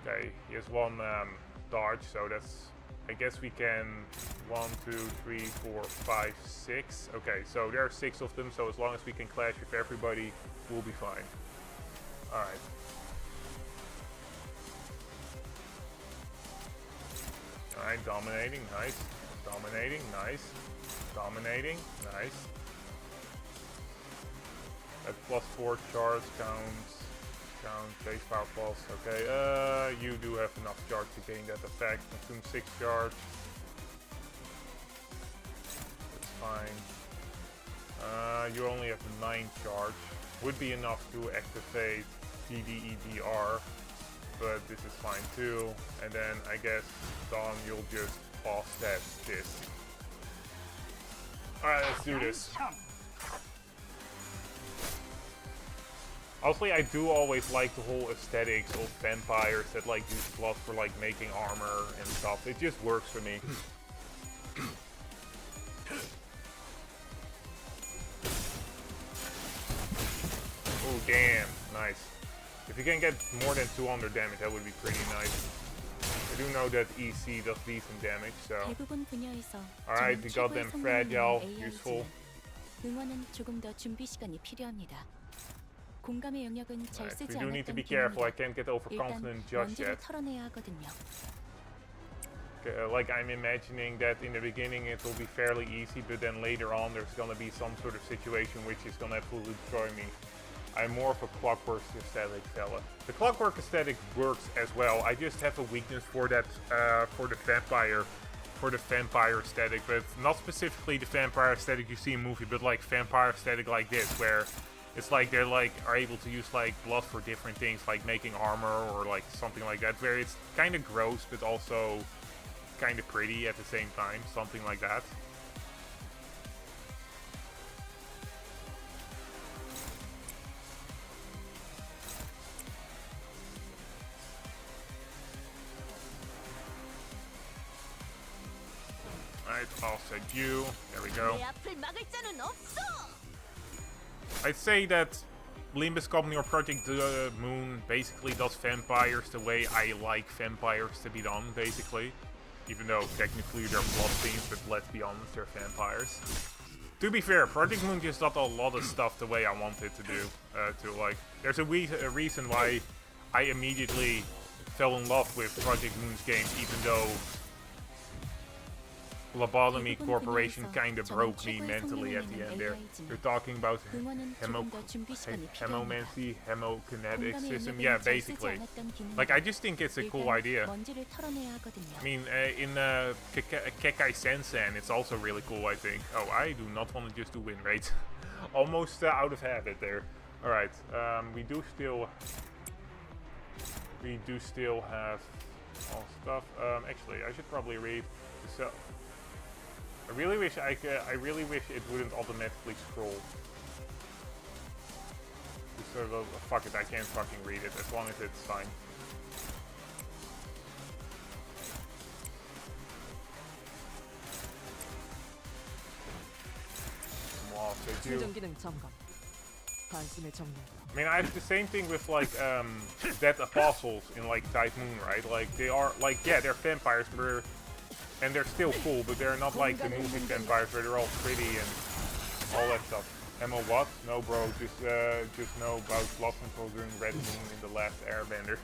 Okay, he has one dodge, so that's. I guess we can 1, 2, 3, 4, 5, 6. Okay, so there are 6 of them, so as long as we can clash with everybody, we'll be fine. Alright. Alright, dominating, nice. Dominating, nice. Dominating, nice. At +4 charge counts. Count base power plus. Okay, you do have enough charge to gain that effect. Consume 6 charge. That's fine. You only have 9 charge. Would be enough to activate DDEDR, but this is fine too. And then I guess Dawn, you'll just offset this. Alright, let's do this. Honestly, I do always like the whole aesthetics of vampires that like use blood for like making armor and stuff. It just works for me. Oh damn, nice. If you can get more than 200 damage, that would be pretty nice. I do know that EC does decent damage, so. 대부분 분야에서 Alright, we got them fragile, AI지만 useful. 응원은 조금 더 준비 시간이 필요합니다. 공감의 영역은 잘 Alright, 쓰지 we do need to 않았던 be careful. I 기능이라 can't get 일단 overconfident just 먼지를 yet. 털어내야 하거든요. Like I'm imagining that in the beginning it will be fairly easy, but then later on there's gonna be some sort of situation which is gonna absolutely destroy me. I'm more of a clockwork aesthetic fella. The clockwork aesthetic works as well. I just have a weakness for that, for the vampire aesthetic, but not specifically the vampire aesthetic you see in movie, but like vampire aesthetic like this, where it's like they're like are able to use like blood for different things, like making armor or like something like that, where it's kind of gross but also kind of pretty at the same time, something like that. Alright, offset you. There we go. I'd say that Limbus Company or Project Moon basically does vampires the way I like vampires to be done, basically. Even though technically they're blood fiends, but let's be honest, they're vampires. To be fair, Project Moon just does a lot of stuff the way I want it to do. There's a reason why I immediately fell in love with Project Moon's games, even though Lobotomy Corporation kind of broke me mentally at the end there. You're talking about hemomancy, hemokinetic system. Yeah, basically. Like, I just think it's a cool idea. I mean, in Kekai Sensen, it's also really cool, I think. Oh, I do not want to just do win rates. Almost out of habit there. Alright, we do still have all stuff. Actually, I should probably read this up. I really wish it wouldn't automatically scroll. Just sort of, fuck it, I can't fucking read it as long as it's fine. you. 기능 점검. 관심의 정렬. I mean, I have the same thing with like dead apostles in like Tide Moon, right? Like they are like, yeah, they're vampires, but and they're still cool, but they're not like the movie vampires where they're all pretty and all that stuff. Emma, what? No, bro. Just know about Blood Control during Red Moon in the last Airbender.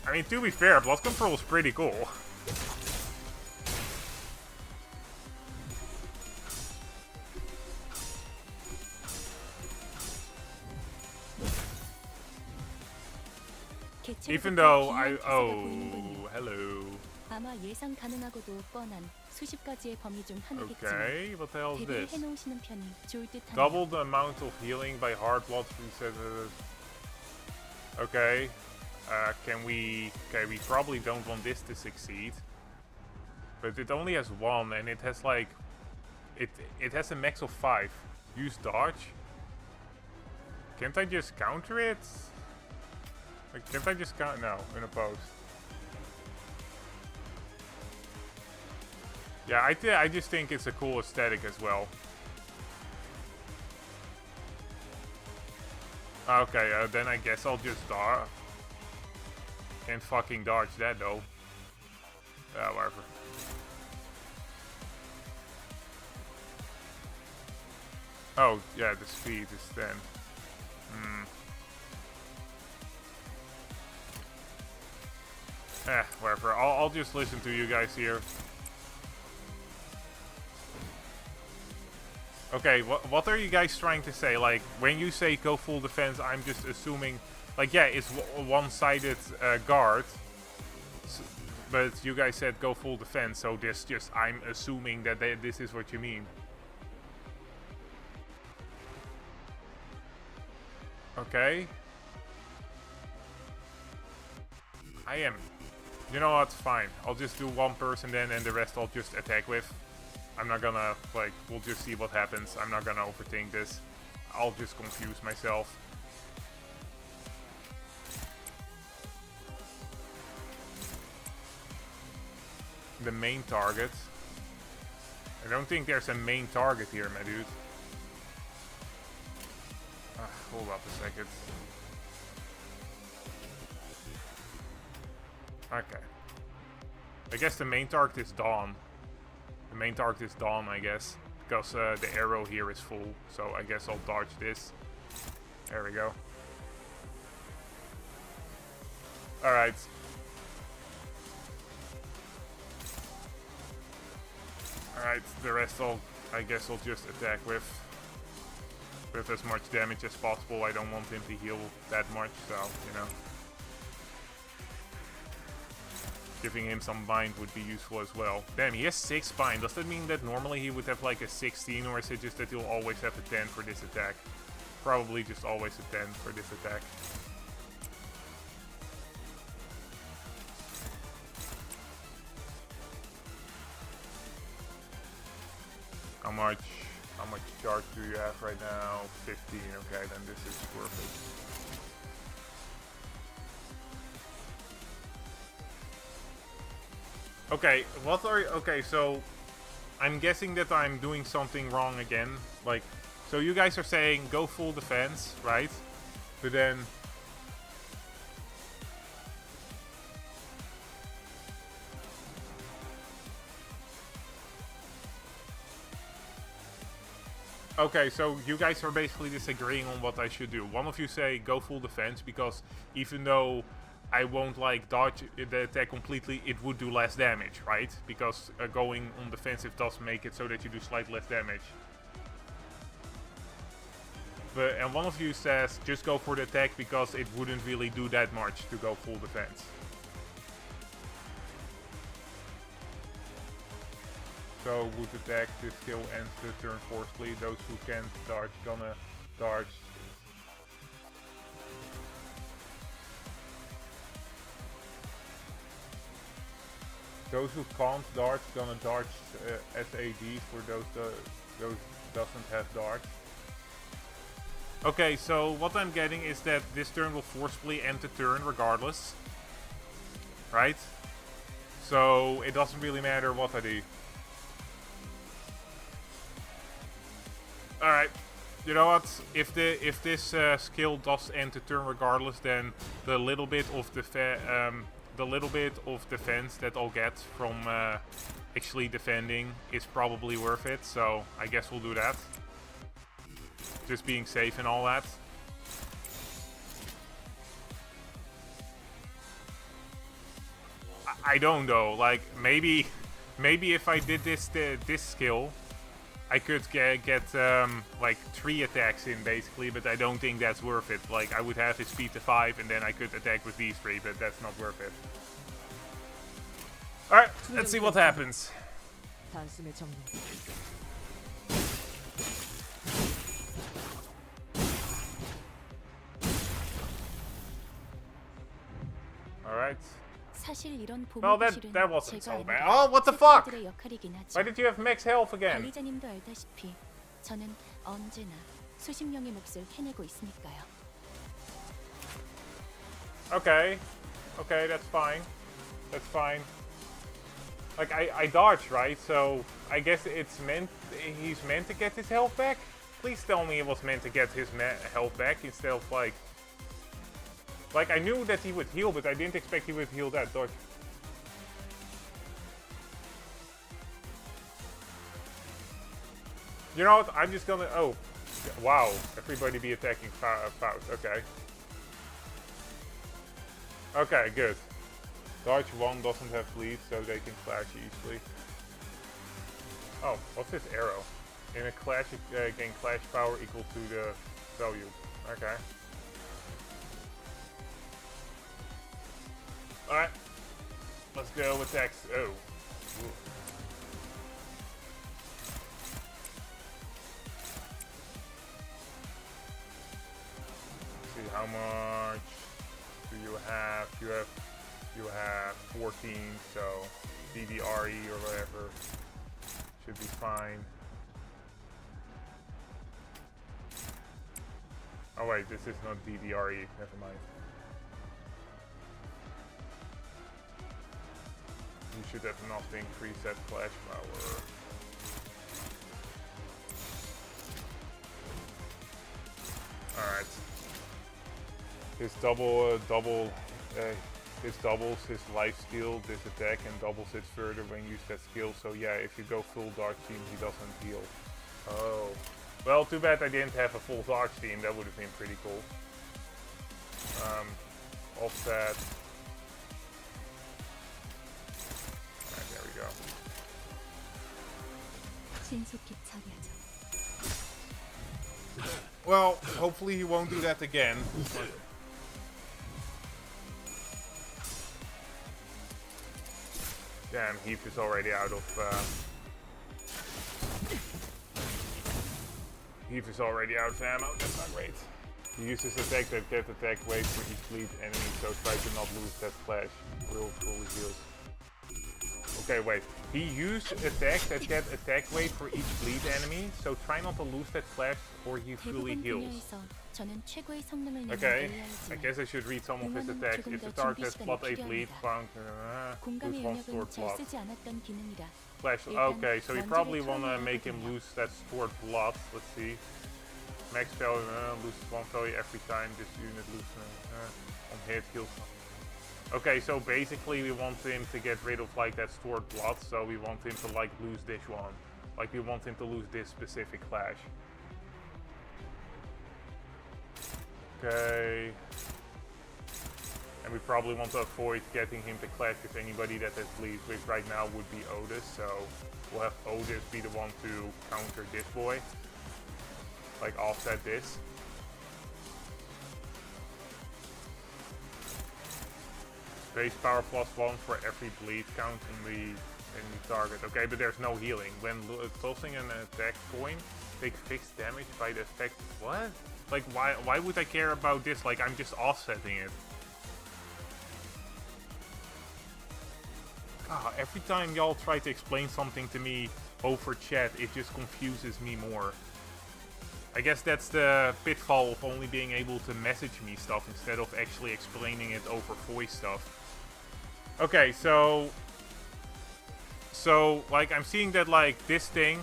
I mean, to be fair, Blood Control is pretty cool. Even though hello. 아마 예상 가능하고도 뻔한 수십 가지의 범위 중 하나겠지만 Okay, what the hell is 대비를 this? 해놓으시는 편이 좋을 듯하네요. Double the amount of healing by hard blood reset. Okay. Can we? Okay, we probably don't want this to succeed. But it only has one, and it has like, it has a max of 5. Use dodge. Can't I just counter it? Like, can't I just count? No, unopposed. Yeah, I just think it's a cool aesthetic as well. Okay, then I guess I'll just dodge. Can't fucking dodge that though. Whatever. Oh, yeah, the speed is 10. Whatever. I'll just listen to you guys here. Okay, what are you guys trying to say? Like, when you say go full defense, I'm just assuming... Like, yeah, it's one-sided guard. But you guys said go full defense, so this just... I'm assuming that this is what you mean. Okay. I am... You know what? Fine. I'll just do one person then, and the rest I'll just attack with. I'm not gonna, like, we'll just see what happens. I'm not gonna overthink this. I'll just confuse myself. The main target. I don't think there's a main target here, my dude. Hold up a second. Okay. I guess the main target is Dawn. The main target is Dawn, I guess. Because the arrow here is full. So I guess I'll dodge this. There we go. Alright. Alright, the rest I guess I'll just attack with as much damage as possible. I don't want him to heal that much, so, you know. Giving him some bind would be useful as well. Damn, he has 6 bind. Does that mean that normally he would have like a 16, or is it just that he'll always have a 10 for this attack? Probably just always a 10 for this attack. How much charge do you have right now? 15. Okay, then this is worth it. Okay, okay, so I'm guessing that I'm doing something wrong again. Like, so you guys are saying go full defense, right? But then okay, so you guys are basically disagreeing on what I should do. One of you say go full defense because even though I won't like dodge the attack completely, it would do less damage, right? Because going on defensive does make it so that you do slightly less damage. And one of you says just go for the attack because it wouldn't really do that much to go full defense. So would attack to still end the turn forcefully. Those who can't dodge gonna dodge. Those who can't dodge gonna dodge SAD for those doesn't have dodge. Okay, so what I'm getting is that this turn will forcefully end the turn regardless. Right? So it doesn't really matter what I do. Alright. You know what? If this skill does end the turn regardless, then the little bit of defense that I'll get from actually defending is probably worth it. So I guess we'll do that. Just being safe and all that. I don't know. Like maybe if I did this skill, I could get like 3 attacks in basically, but I don't think that's worth it. Like I would have his speed to 5 and then I could attack with these 3, but that's not worth it. Alright, let's see what happens. 단숨에 정리. Alright. 사실 이런 Well, 보물실은 that wasn't 제가 so bad. 알기로 Oh, what the fuck? 세트들의 역할이긴 하죠. Why did you have max health again? 관리자님도 알다시피 저는 언제나 수십 명의 몫을 해내고 있으니까요. Okay. Okay, that's fine. That's fine. Like, I dodged, right? So, I guess he's meant to get his health back? Please tell me it was meant to get his health back instead of, like... Like, I knew that he would heal, but I didn't expect he would heal that dodge. You know what? I'm just gonna... Oh. Wow. Everybody be attacking Faust. Okay. Okay, good. Dodge 1 doesn't have bleed, so they can clash easily. Oh, what's this arrow? In a clash, gain clash power equal to the value. Okay. Alright. Let's go with X. Oh. Ooh. See how much do you have? You have 14, so DDRE or whatever should be fine. Oh wait, this is not DDRE, never mind. You should have enough to increase that flash power. Alright. His this doubles his life steal, this attack, and doubles it further when you use that skill. So yeah, if you go full Dark Team, he doesn't heal. Oh. Well, too bad I didn't have a full Dark Team. That would have been pretty cool. Offset. Alright, there we go. Well, hopefully he won't do that again. Damn, Heath is already out of ammo. That's not great. He uses attack that get attack weight for each bleed enemy, so try to not lose that flash. Will fully heals. Okay, wait. He used attacks that get attack weight for each bleed enemy, so try not to lose that flash or he fully heals. Okay, I guess I should read some of his attacks. If the target has plot 8 bleed, found lose 1 stored plot. Flash. Okay, so you probably wanna make him lose that stored plot. Let's see. Max value loses 1 value every time this unit loses on hit heals. Okay, so basically we want him to get rid of like that stored blood, so we want him to like lose this one. Like we want him to lose this specific clash. Okay. And we probably want to avoid getting him to clash with anybody that has bleed, which right now would be Otis, so we'll have Otis be the one to counter this boy. Like offset this. Base power +1 for every bleed count in the target. Okay, but there's no healing. When tossing an attack coin, take fixed damage by the effect. What? Like, why would I care about this? Like, I'm just offsetting it. God, every time y'all try to explain something to me over chat, it just confuses me more. I guess that's the pitfall of only being able to message me stuff instead of actually explaining it over voice stuff. Okay, so like I'm seeing that like this thing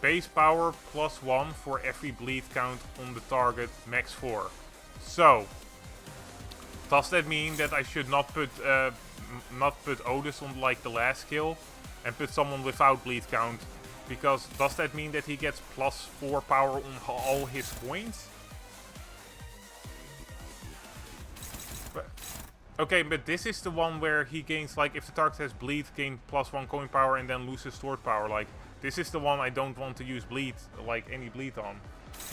base power +1 for every bleed count on the target, max 4. So, does that mean that I should not put Otis on like the last skill and put someone without bleed count? Because does that mean that he gets +4 power on all his coins? Okay, but this is the one where he gains, like, if the target has bleed, gain +1 coin power and then loses stored power. Like, this is the one I don't want to use bleed, like, any bleed on.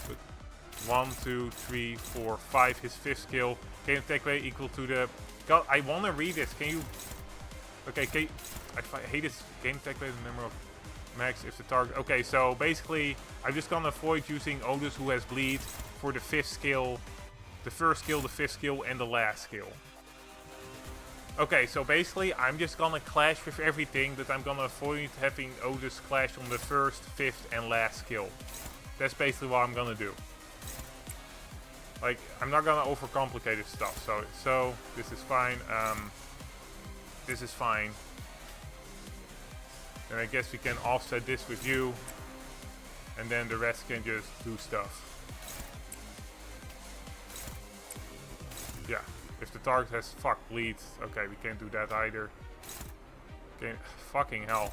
But 1, 2, 3, 4, 5, his 5th skill. Gain attack rate equal to the... God, I want to read this. Can you... Okay, I hate this. Gain attack rate number of max if the target... Okay, so basically, I'm just gonna avoid using Otis who has bleed for the 5th skill, the 1st skill, the 5th skill, and the last skill. Okay, so basically I'm just gonna clash with everything, but I'm gonna avoid having Otis clash on the 1st, 5th and last skill. That's basically what I'm gonna do. Like, I'm not gonna overcomplicate this stuff, so this is fine. This is fine. Then I guess we can offset this with you, and then the rest can just do stuff. Yeah. If the target has bleed, okay, we can't do that either. Okay, fucking hell.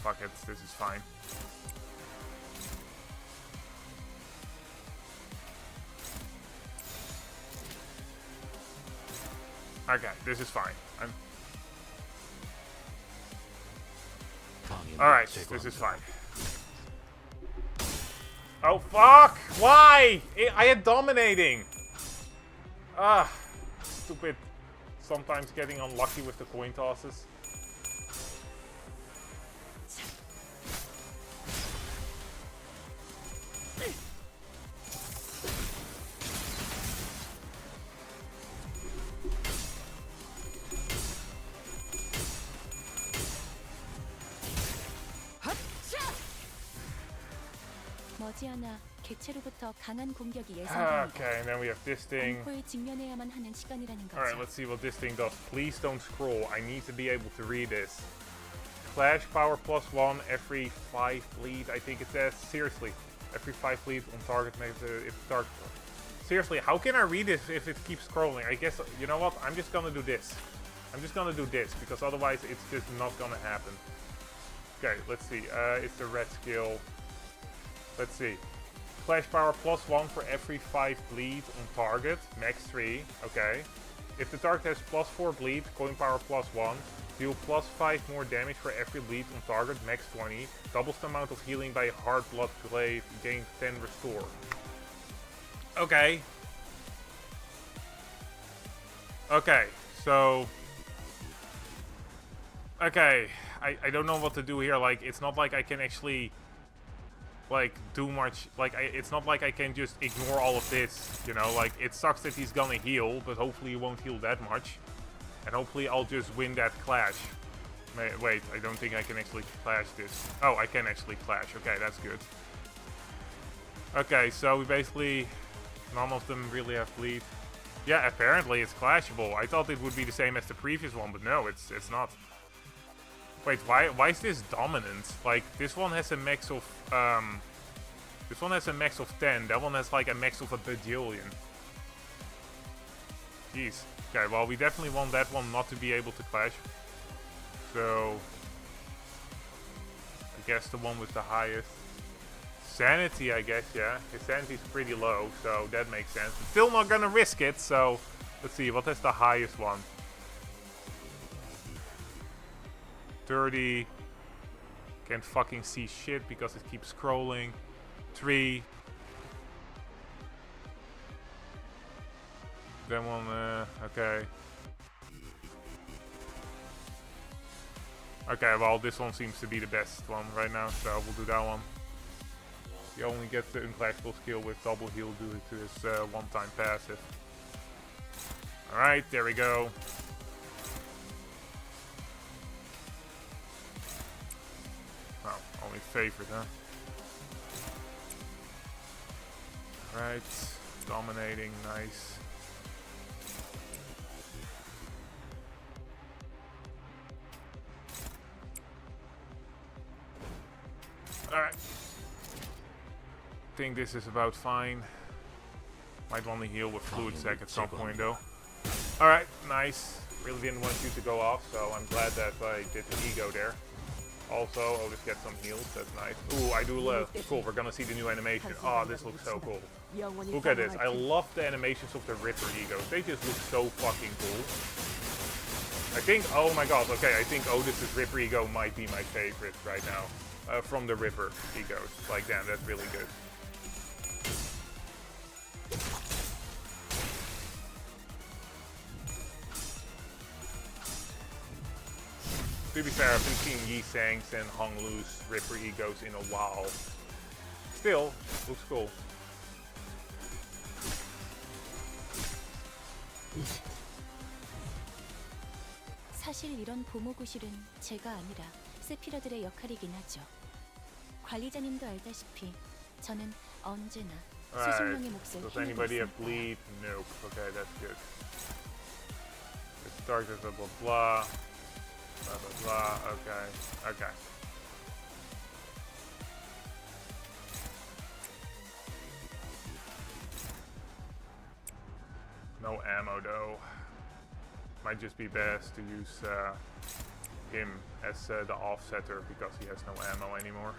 Fuck it, this is fine. Okay, this is fine. Alright, this is fine. Oh fuck! Why? I had dominating! Ah, stupid. Sometimes getting unlucky with the coin tosses. 머지않아 개체로부터 강한 공격이 예상됩니다. Okay, and then we have this thing. 공포에 직면해야만 하는 시간이라는 거죠. Alright, let's see what this thing does. Please don't scroll. I need to be able to read this. Clash power +1 every 5 bleed. I think it says. Seriously, every 5 bleed on target makes if target. Seriously, how can I read this if it keeps scrolling? I guess, you know what? I'm just gonna do this. I'm just gonna do this because otherwise it's just not gonna happen. Okay, let's see. It's the red skill. Let's see. Clash power +1 for every 5 bleed on target. Max 3. Okay. If the target has +4 bleed, coin power +1. Deal +5 more damage for every bleed on target. Max 20. Doubles the amount of healing by hard blood glaive. Gain 10 restore. Okay. Okay. So. Okay. I don't know what to do here. Like, it's not like I can actually... like do much. Like it's not like I can just ignore all of this, you know. Like, it sucks that he's gonna heal, but hopefully he won't heal that much, and hopefully I'll just win that clash. Wait, I don't think I can actually clash this. Oh, I can actually clash. Okay, that's good. Okay, so we basically, none of them really have bleed. Yeah, apparently it's clashable. I thought it would be the same as the previous one, but no, it's not. Wait, why is this dominant? Like, this one has a max of, this one has a max of 10. That one has like a max of a bajillion. Jeez. Okay, well, we definitely want that one not to be able to clash. So, I guess the one with the highest. Sanity, I guess, yeah. His sanity is pretty low, so that makes sense. I'm still not gonna risk it, so let's see, what is the highest one? 30. Can't fucking see shit because it keeps scrolling. 3. Then one, okay. Okay, well, this one seems to be the best one right now, so we'll do that one. He only gets the unclashable skill with double heal due to his one-time passive. Alright, there we go. favorite, huh? Right, dominating, nice. Alright. Think this is about fine. Might want to heal with fluid sec at some point though. Alright, nice. Really didn't want you to go off, so I'm glad that I did the ego there. Also, I'll just get some heals, that's nice. Ooh, I do love. Cool, we're gonna see the new animation. Oh, this looks so cool. Look at this. I love the animations of the Ripper egos. They just look so fucking cool. I think, oh my god, okay, I think Otis's Ripper ego might be my favorite right now. From the Ripper egos. Like, damn, that's really good. To be fair, I haven't seen Yi Sang's and Hong Lu's Ripper egos in a while. Still, looks cool. 사실 이런 보모구실은 제가 아니라 세피러들의 역할이긴 하죠. 관리자님도 알다시피 저는 언제나 수십 명의 몫을 Does anybody have 힘내고 bleed? 있습니다. Nope. Okay, that's good. It starts with a blah blah. Blah blah blah. Okay. Okay. No ammo though. Might just be best to use him as the offsetter because he has no ammo anymore.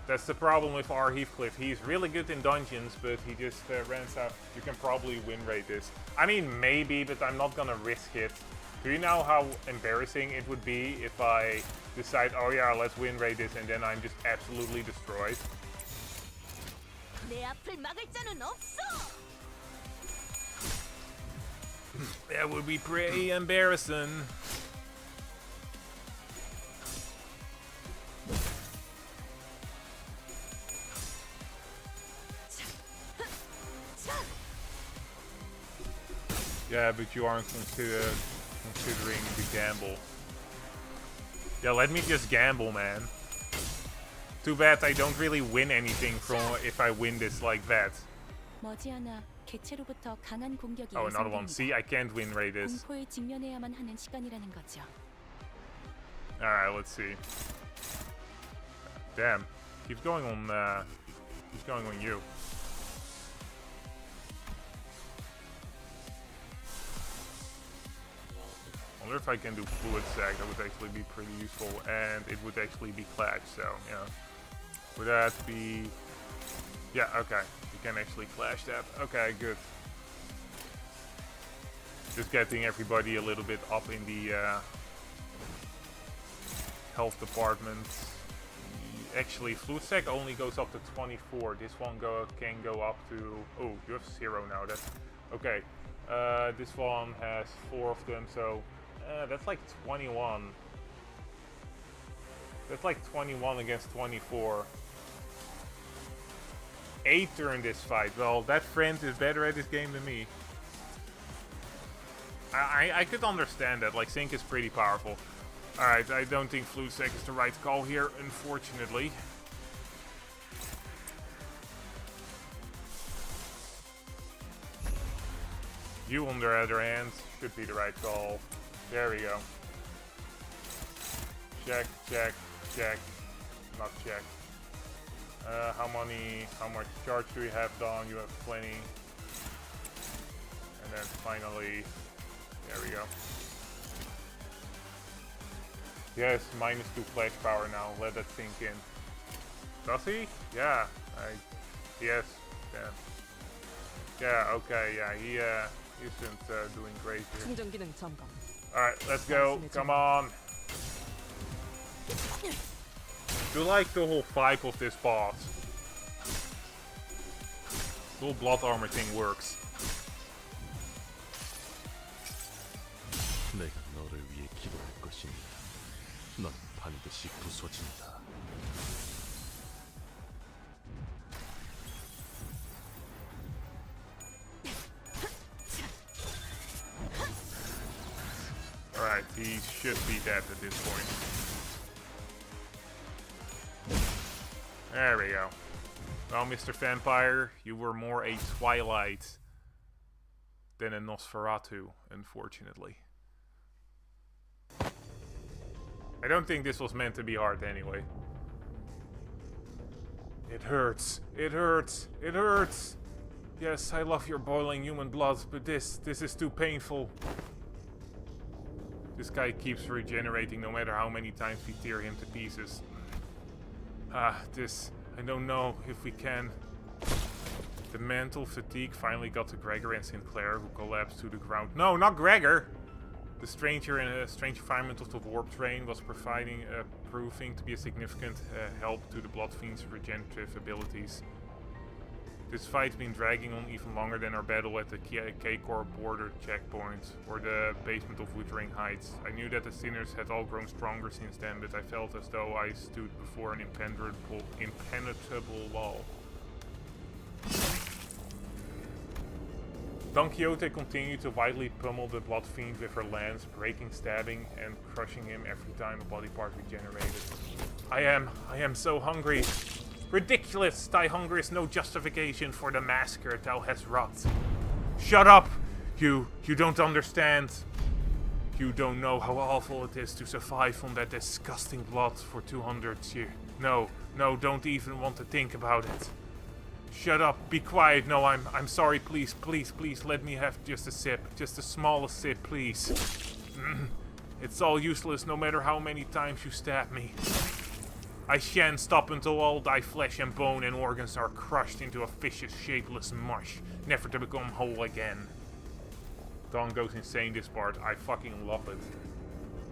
That's the problem with our Heathcliff. He's really good in dungeons, but he just runs out. You can probably win rate this. I mean, maybe, but I'm not gonna risk it. Do you know how embarrassing it would be if I decide, oh yeah, let's win rate this, and then I'm just absolutely destroyed? 내 앞을 막을 자는 없어. That would be pretty embarrassing. Yeah, but you aren't considering the gamble. Yeah, let me just gamble, man. Too bad I don't really win anything from if I win this like that. 머지않아 개체로부터 강한 공격이 Oh, another one. See, I can't win rate this. 공포에 직면해야만 하는 시간이라는 거죠. Alright, let's see. Damn. Keeps going on you. I wonder if I can do fluid sack. That would actually be pretty useful, and it would actually be clash, so yeah. Would that be... Yeah, okay. You can actually clash that. Okay, good. Just getting everybody a little bit up in the health department. Actually, fluid sack only goes up to 24. This one can go up to... Oh, you have 0 now. That's okay. This one has 4 of them, so that's like 21. That's like 21 against 24. 8 during this fight. Well, that friend is better at this game than me. I could understand that. Like, Sync is pretty powerful. Alright, I don't think fluid sack is the right call here, unfortunately. You, on the other hand, should be the right call. There we go. Check, check, check. Not check. How much charge do you have done? You have plenty. And then finally, there we go. Yes, -2 flash power now. Let that sink in. Does he? Yeah. Yes. Yeah. Yeah. Okay. Yeah. He isn't doing great here. 충전 기능 점검. All right. Let's go. Come on. Do like the whole vibe of this boss. The whole blood armor thing works. 내가 너를 위해 기도할 것이니 넌 반드시 부서진다. Alright, he should be dead at this point. There we go. Well, Mr. Vampire, you were more a Twilight than a Nosferatu, unfortunately. I don't think this was meant to be hard anyway. It hurts. It hurts. It hurts. Yes, I love your boiling human blood, but this is too painful. This guy keeps regenerating no matter how many times we tear him to pieces. I don't know if we can. The mental fatigue finally got to Gregor and Sinclair, who collapsed to the ground. No, not Gregor! The stranger in a strange environment of the warp train was proving to be a significant help to the Bloodfiend's regenerative abilities. This fight's been dragging on even longer than our battle at the K-Corps border checkpoint, or the basement of Wuthering Heights. I knew that the sinners had all grown stronger since then, but I felt as though I stood before an impenetrable wall. Don Quixote continued to widely pummel the Bloodfiend with her lance, breaking, stabbing, and crushing him every time a body part regenerated. I am so hungry. Ridiculous! Thy hunger is no justification for the massacre thou hast wrought. Shut up! You don't understand. You don't know how awful it is to survive on that disgusting blood for 200 years. No, don't even want to think about it. Shut up, be quiet. No, I'm sorry, please, let me have just a sip. Just the smallest sip, please. It's all useless no matter how many times you stab me. I shan't stop until all thy flesh and bone and organs are crushed into a vicious, shapeless mush, never to become whole again. Dawn goes insane this part. I fucking love it.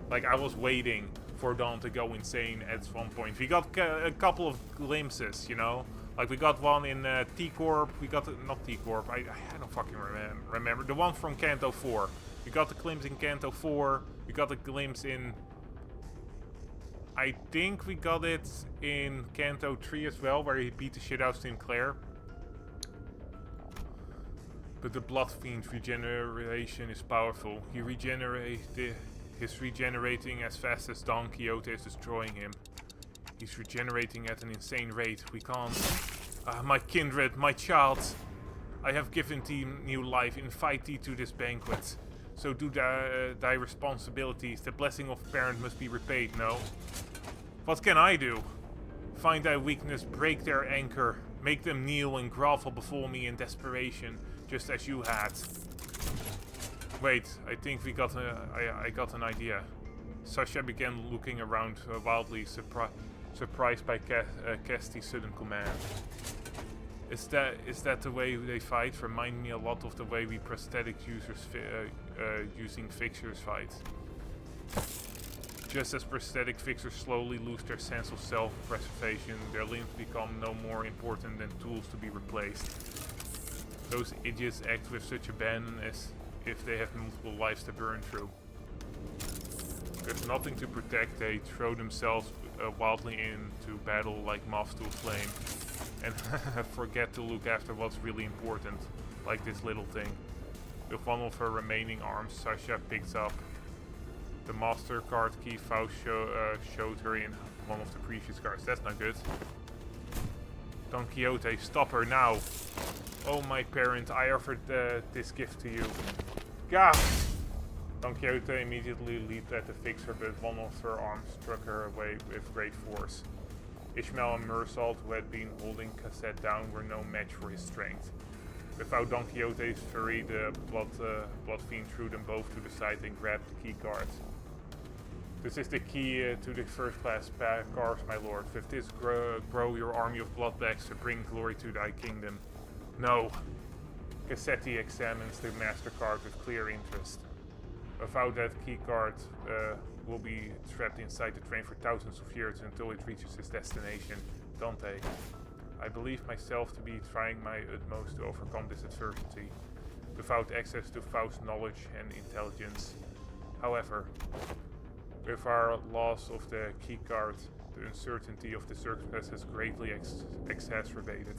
Like, I was waiting for Dawn to go insane at one point. We got a couple of glimpses, you know? Like, we got one in T-Corp. We got... not T-Corp. I don't fucking remember. The one from Canto 4. We got the glimpse in Canto 4. We got a glimpse in... I think we got it in Canto 3 as well, where he beat the shit out of Sinclair. But the Bloodfiend's regeneration is powerful. He's regenerating as fast as Don Quixote is destroying him. He's regenerating at an insane rate. We can't... my kindred, my child. I have given thee new life. Invite thee to this banquet. So do thy responsibilities. The blessing of parent must be repaid, no? What can I do? Find thy weakness, break their anchor, make them kneel and grovel before me in desperation, just as you had. Wait, I think we got I got an idea. Sasha began looking around, wildly surprised by Kesti's sudden command. Is that the way they fight? Remind me a lot of the way we prosthetic users using fixers fight. Just as prosthetic fixers slowly lose their sense of self-preservation, their limbs become no more important than tools to be replaced. Those idiots act with such abandon as if they have multiple lives to burn through. There's nothing to protect, they throw themselves wildly into battle like moths to a flame, and forget to look after what's really important, like this little thing. With one of her remaining arms, Sasha picks up the MasterCard key Faust showed her in one of the previous cards. That's not good. Don Quixote, stop her now! Oh my parent, I offered this gift to you. Gah! Don Quixote immediately leaped at the fixer, but one of her arms struck her away with great force. Ishmael and Mersault, who had been holding Cassette down, were no match for his strength. Without Don Quixote's fury, the Bloodfiend threw them both to the side and grabbed the key card. This is the key to the first-class cars, my lord. With this, grow your army of bloodbags to bring glory to thy kingdom. No. Cassetti examines the MasterCard with clear interest. Without that key card, will be trapped inside the train for thousands of years until it reaches its destination. Dante. I believe myself to be trying my utmost to overcome this adversity, without access to Faust's knowledge and intelligence. However, with our loss of the keycard, the uncertainty of the circumstances has greatly exacerbated.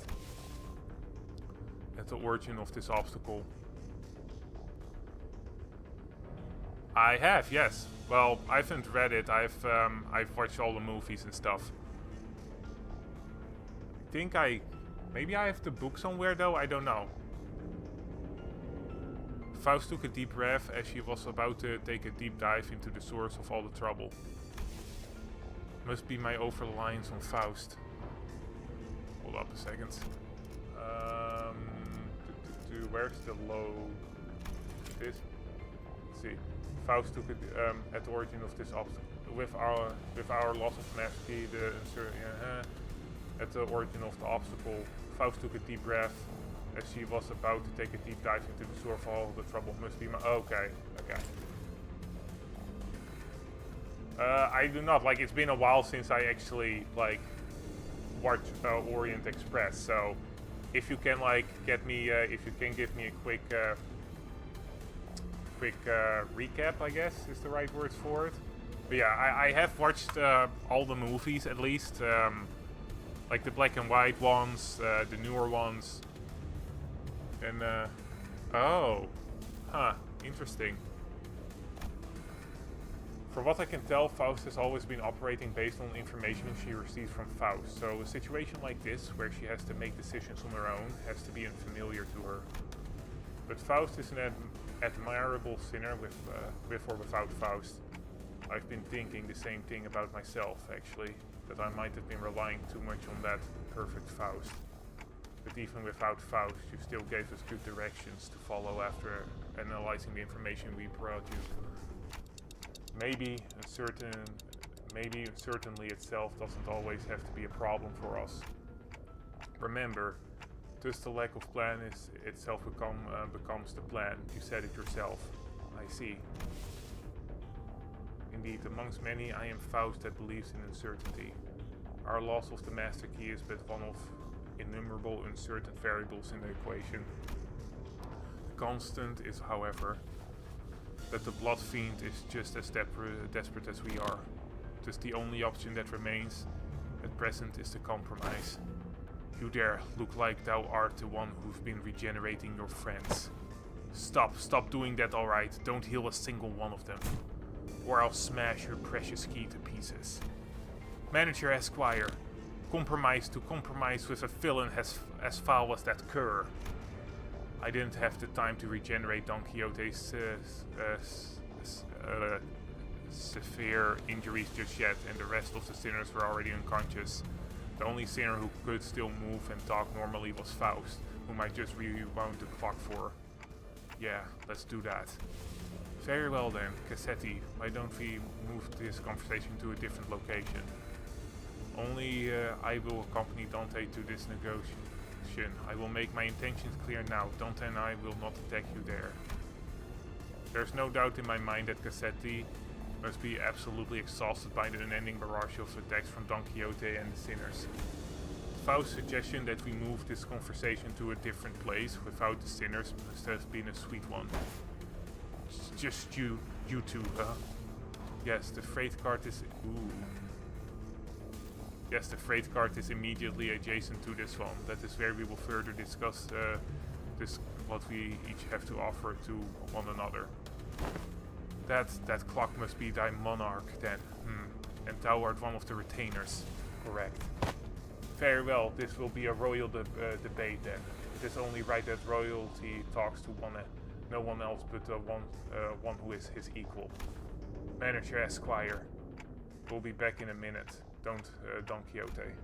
At the origin of this obstacle. I have, yes. Well, I haven't read it. I've watched all the movies and stuff. think maybe I have the book somewhere though, I don't know. Faust took a deep breath as she was about to take a deep dive into the source of all the trouble. Must be my over-reliance on Faust. Hold up a second. Where's the load? This? Let's see. Faust took it at the origin of this obstacle. With our loss of mastery, at the origin of the obstacle, Faust took a deep breath as she was about to take a deep dive into the source of all the trouble. Must be my... Okay. I do not, like, it's been a while since I actually, like, watched Orient Express, so if you can, like, get me, if you can give me a quick recap, I guess is the right words for it. But yeah, I have watched all the movies at least, like the black and white ones, the newer ones, and oh, huh, interesting. From what I can tell, Faust has always been operating based on information she receives from Faust, so a situation like this, where she has to make decisions on her own, has to be unfamiliar to her. But Faust is an admirable sinner with or without Faust. I've been thinking the same thing about myself, actually, that I might have been relying too much on that perfect Faust. But even without Faust, you still gave us good directions to follow after analyzing the information we brought you. Maybe uncertainty itself doesn't always have to be a problem for us. Remember, just the lack of plan is itself becomes the plan. You said it yourself. I see. Indeed, amongst many, I am Faust that believes in uncertainty. Our loss of the master key is but one of innumerable uncertain variables in the equation. The constant is, however, that the Blood Fiend is just as desperate as we are. Just the only option that remains at present is the compromise. You there look like thou art the one who've been regenerating your friends. Stop doing that, alright? Don't heal a single one of them, or I'll smash your precious key to pieces. Manager Esquire, compromise with a villain as foul as that cur. I didn't have the time to regenerate Don Quixote's severe injuries just yet, and the rest of the sinners were already unconscious. The only sinner who could still move and talk normally was Faust, whom I just rewound the clock for. Yeah, let's do that. Very well then, Cassetti, why don't we move this conversation to a different location? Only I will accompany Dante to this negotiation. I will make my intentions clear now. Dante and I will not attack you there. There's no doubt in my mind that Cassetti must be absolutely exhausted by the unending barrage of attacks from Don Quixote and the sinners. Faust's suggestion that we move this conversation to a different place without the sinners must have been a sweet one. Just you two, huh? Yes, the freight cart is... Ooh. Yes, the freight cart is immediately adjacent to this one. That is where we will further discuss what we each have to offer to one another. That clock must be thy monarch then. And thou art one of the retainers. Correct. Very well, this will be a royal debate then. It is only right that royalty talks to no one else but one who is his equal. Manager Esquire. We'll be back in a minute. Don't Don Quixote.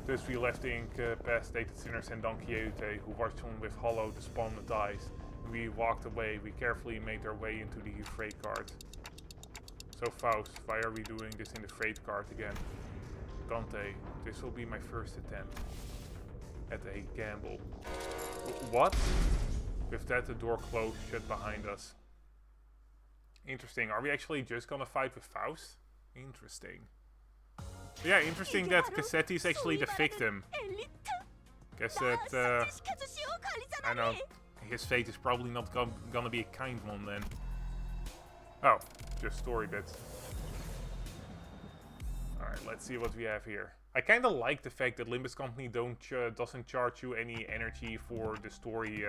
Thus we left the incapacitated sinners and Don Quixote, who watched on with hollow, despondent eyes. We walked away. We carefully made our way into the freight cart. So Faust, why are we doing this in the freight cart again? Dante, this will be my first attempt at a gamble. What? With that, the door closed shut behind us. Interesting. Are we actually just gonna fight with Faust? Interesting. Yeah, interesting that Cassetti is actually the victim. Guess that, I know, his fate is probably not gonna be a kind one then. Oh, just story bits. Alright, let's see what we have here. I kinda like the fact that Limbus Company doesn't charge you any energy for the story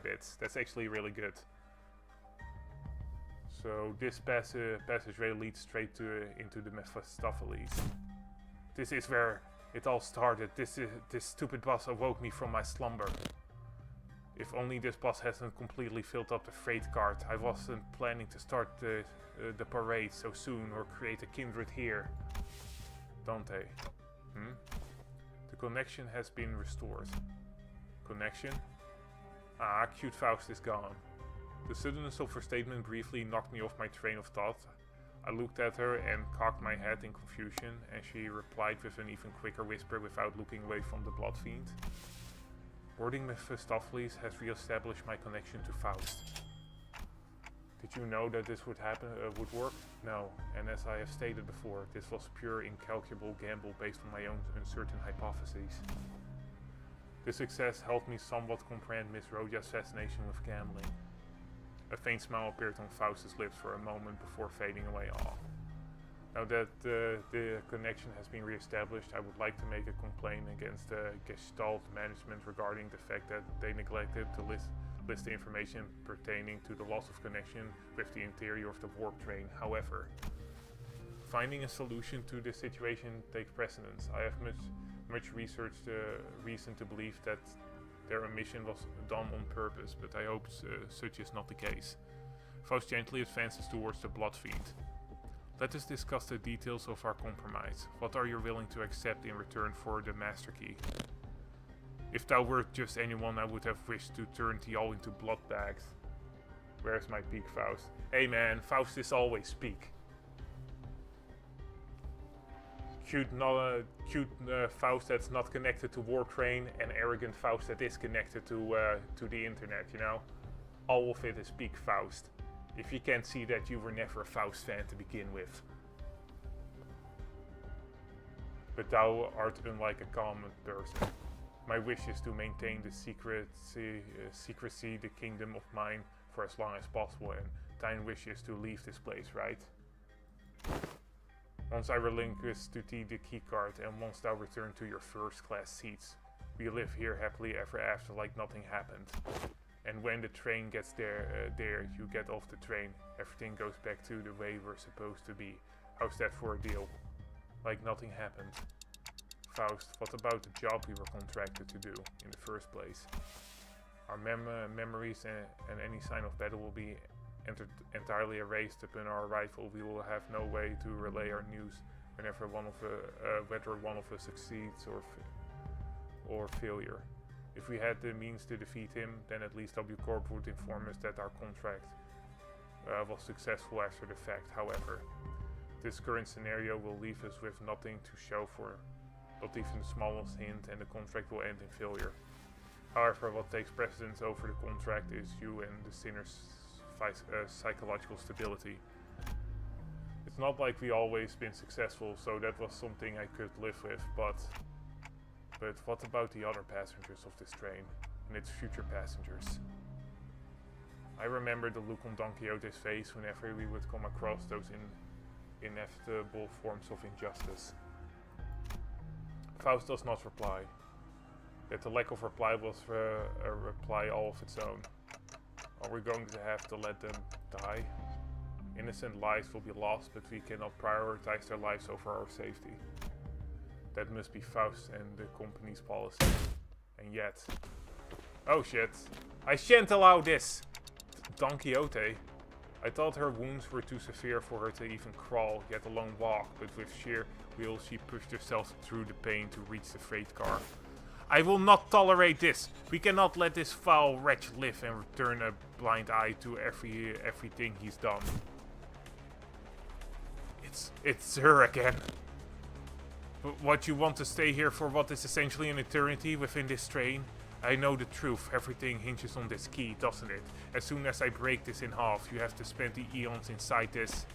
bits. That's actually really good. So this passageway leads straight into the Mephistopheles. This is where It all started. This stupid boss awoke me from my slumber. If only this boss hasn't completely filled up the freight cart. I wasn't planning to start the parade so soon or create a kindred here. Dante. The connection has been restored. Connection? Ah, cute Faust is gone. The suddenness of her statement briefly knocked me off my train of thought. I looked at her and cocked my head in confusion, and she replied with an even quicker whisper without looking away from the blood fiend. Boarding Mephistopheles has re-established my connection to Faust. Did you know that this would work? No, and as I have stated before, this was pure incalculable gamble based on my own uncertain hypotheses. This success helped me somewhat comprehend Miss Roja's fascination with gambling. A faint smile appeared on Faust's lips for a moment before fading away. Now that the connection has been re-established, I would like to make a complaint against the Gestalt management regarding the fact that they neglected to list the information pertaining to the loss of connection with the interior of the warp train. However, finding a solution to this situation takes precedence. I have much researched reason to believe that their omission was done on purpose, but I hope such is not the case. Faust gently advances towards the Blood Fiend. Let us discuss the details of our compromise. What are you willing to accept in return for the Master Key? If thou wert just anyone, I would have wished to turn thee all into blood bags. Where's my peak, Faust? Hey man, Faust is always peak. Cute Faust that's not connected to War Train, and arrogant Faust that is connected to the internet, you know? All of it is peak Faust. If you can't see that, you were never a Faust fan to begin with. But thou art unlike a common person. My wish is to maintain the secrecy, the kingdom of mine, for as long as possible, and thine wish is to leave this place, right? Once I relinquish to thee the keycard, and once thou return to your first-class seats, we live here happily ever after like nothing happened. And when the train gets there, you get off the train, everything goes back to the way we're supposed to be. How's that for a deal? Like nothing happened. Faust, what about the job we were contracted to do in the first place? Our memories and any sign of battle will be entirely erased upon our arrival. We will have no way to relay our news whenever whether one of us succeeds or failure. If we had the means to defeat him, then at least W Corp would inform us that our contract was successful after the fact. However, this current scenario will leave us with nothing to show for, not even the smallest hint, and the contract will end in failure. However, what takes precedence over the contract is you and the sinner's psychological stability. It's not like we always been successful, so that was something I could live with, but what about the other passengers of this train, and its future passengers? I remember the look on Don Quixote's face whenever we would come across those inevitable forms of injustice. Faust does not reply, yet the lack of reply was a reply all of its own. Are we going to have to let them die? Innocent lives will be lost, but we cannot prioritize their lives over our safety. That must be Faust and the company's policy. And yet... Oh shit. I shan't allow this! Don Quixote. I thought her wounds were too severe for her to even crawl, yet alone walk, but with sheer will she pushed herself through the pain to reach the freight car. I will not tolerate this! We cannot let this foul wretch live and turn a blind eye to everything he's done. It's her again. What, you want to stay here for what is essentially an eternity within this train? I know the truth. Everything hinges on this key, doesn't it? As soon as I break this in half, you have to spend the eons inside this.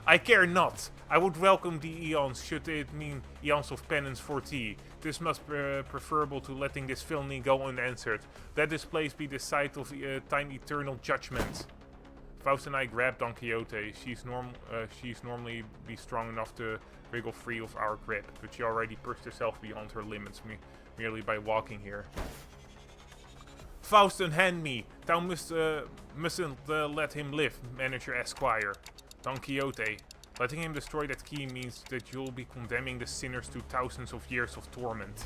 I care not. I would welcome the eons, should it mean eons of penance for thee. This must be preferable to letting this villainy go unanswered. Let this place be the site of thine eternal judgment. Faust and I grabbed Don Quixote. She's normally be strong enough to wriggle free of our grip, but she already pushed herself beyond her limits merely by walking here. Faust, unhand me! Thou mustn't let him live, Manager Esquire. Don Quixote, Letting him destroy that key means that you'll be condemning the sinners to thousands of years of torment.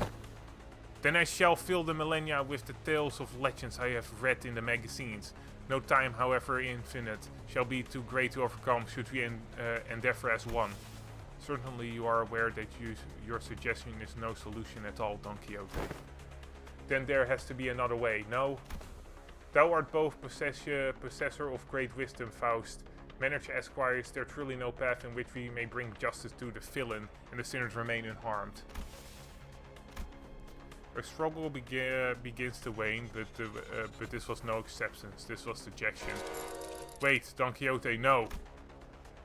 Then I shall fill the millennia with the tales of legends I have read in the magazines. No time, however infinite, shall be too great to overcome should we endeavor as one. Certainly you are aware that your suggestion is no solution at all, Don Quixote. Then there has to be another way, no? Thou art both possessor of great wisdom, Faust. Manager Esquire, is there truly no path in which we may bring justice to the villain and the sinners remain unharmed? A struggle begins to wane, but this was no acceptance, this was dejection. Wait, Don Quixote, no!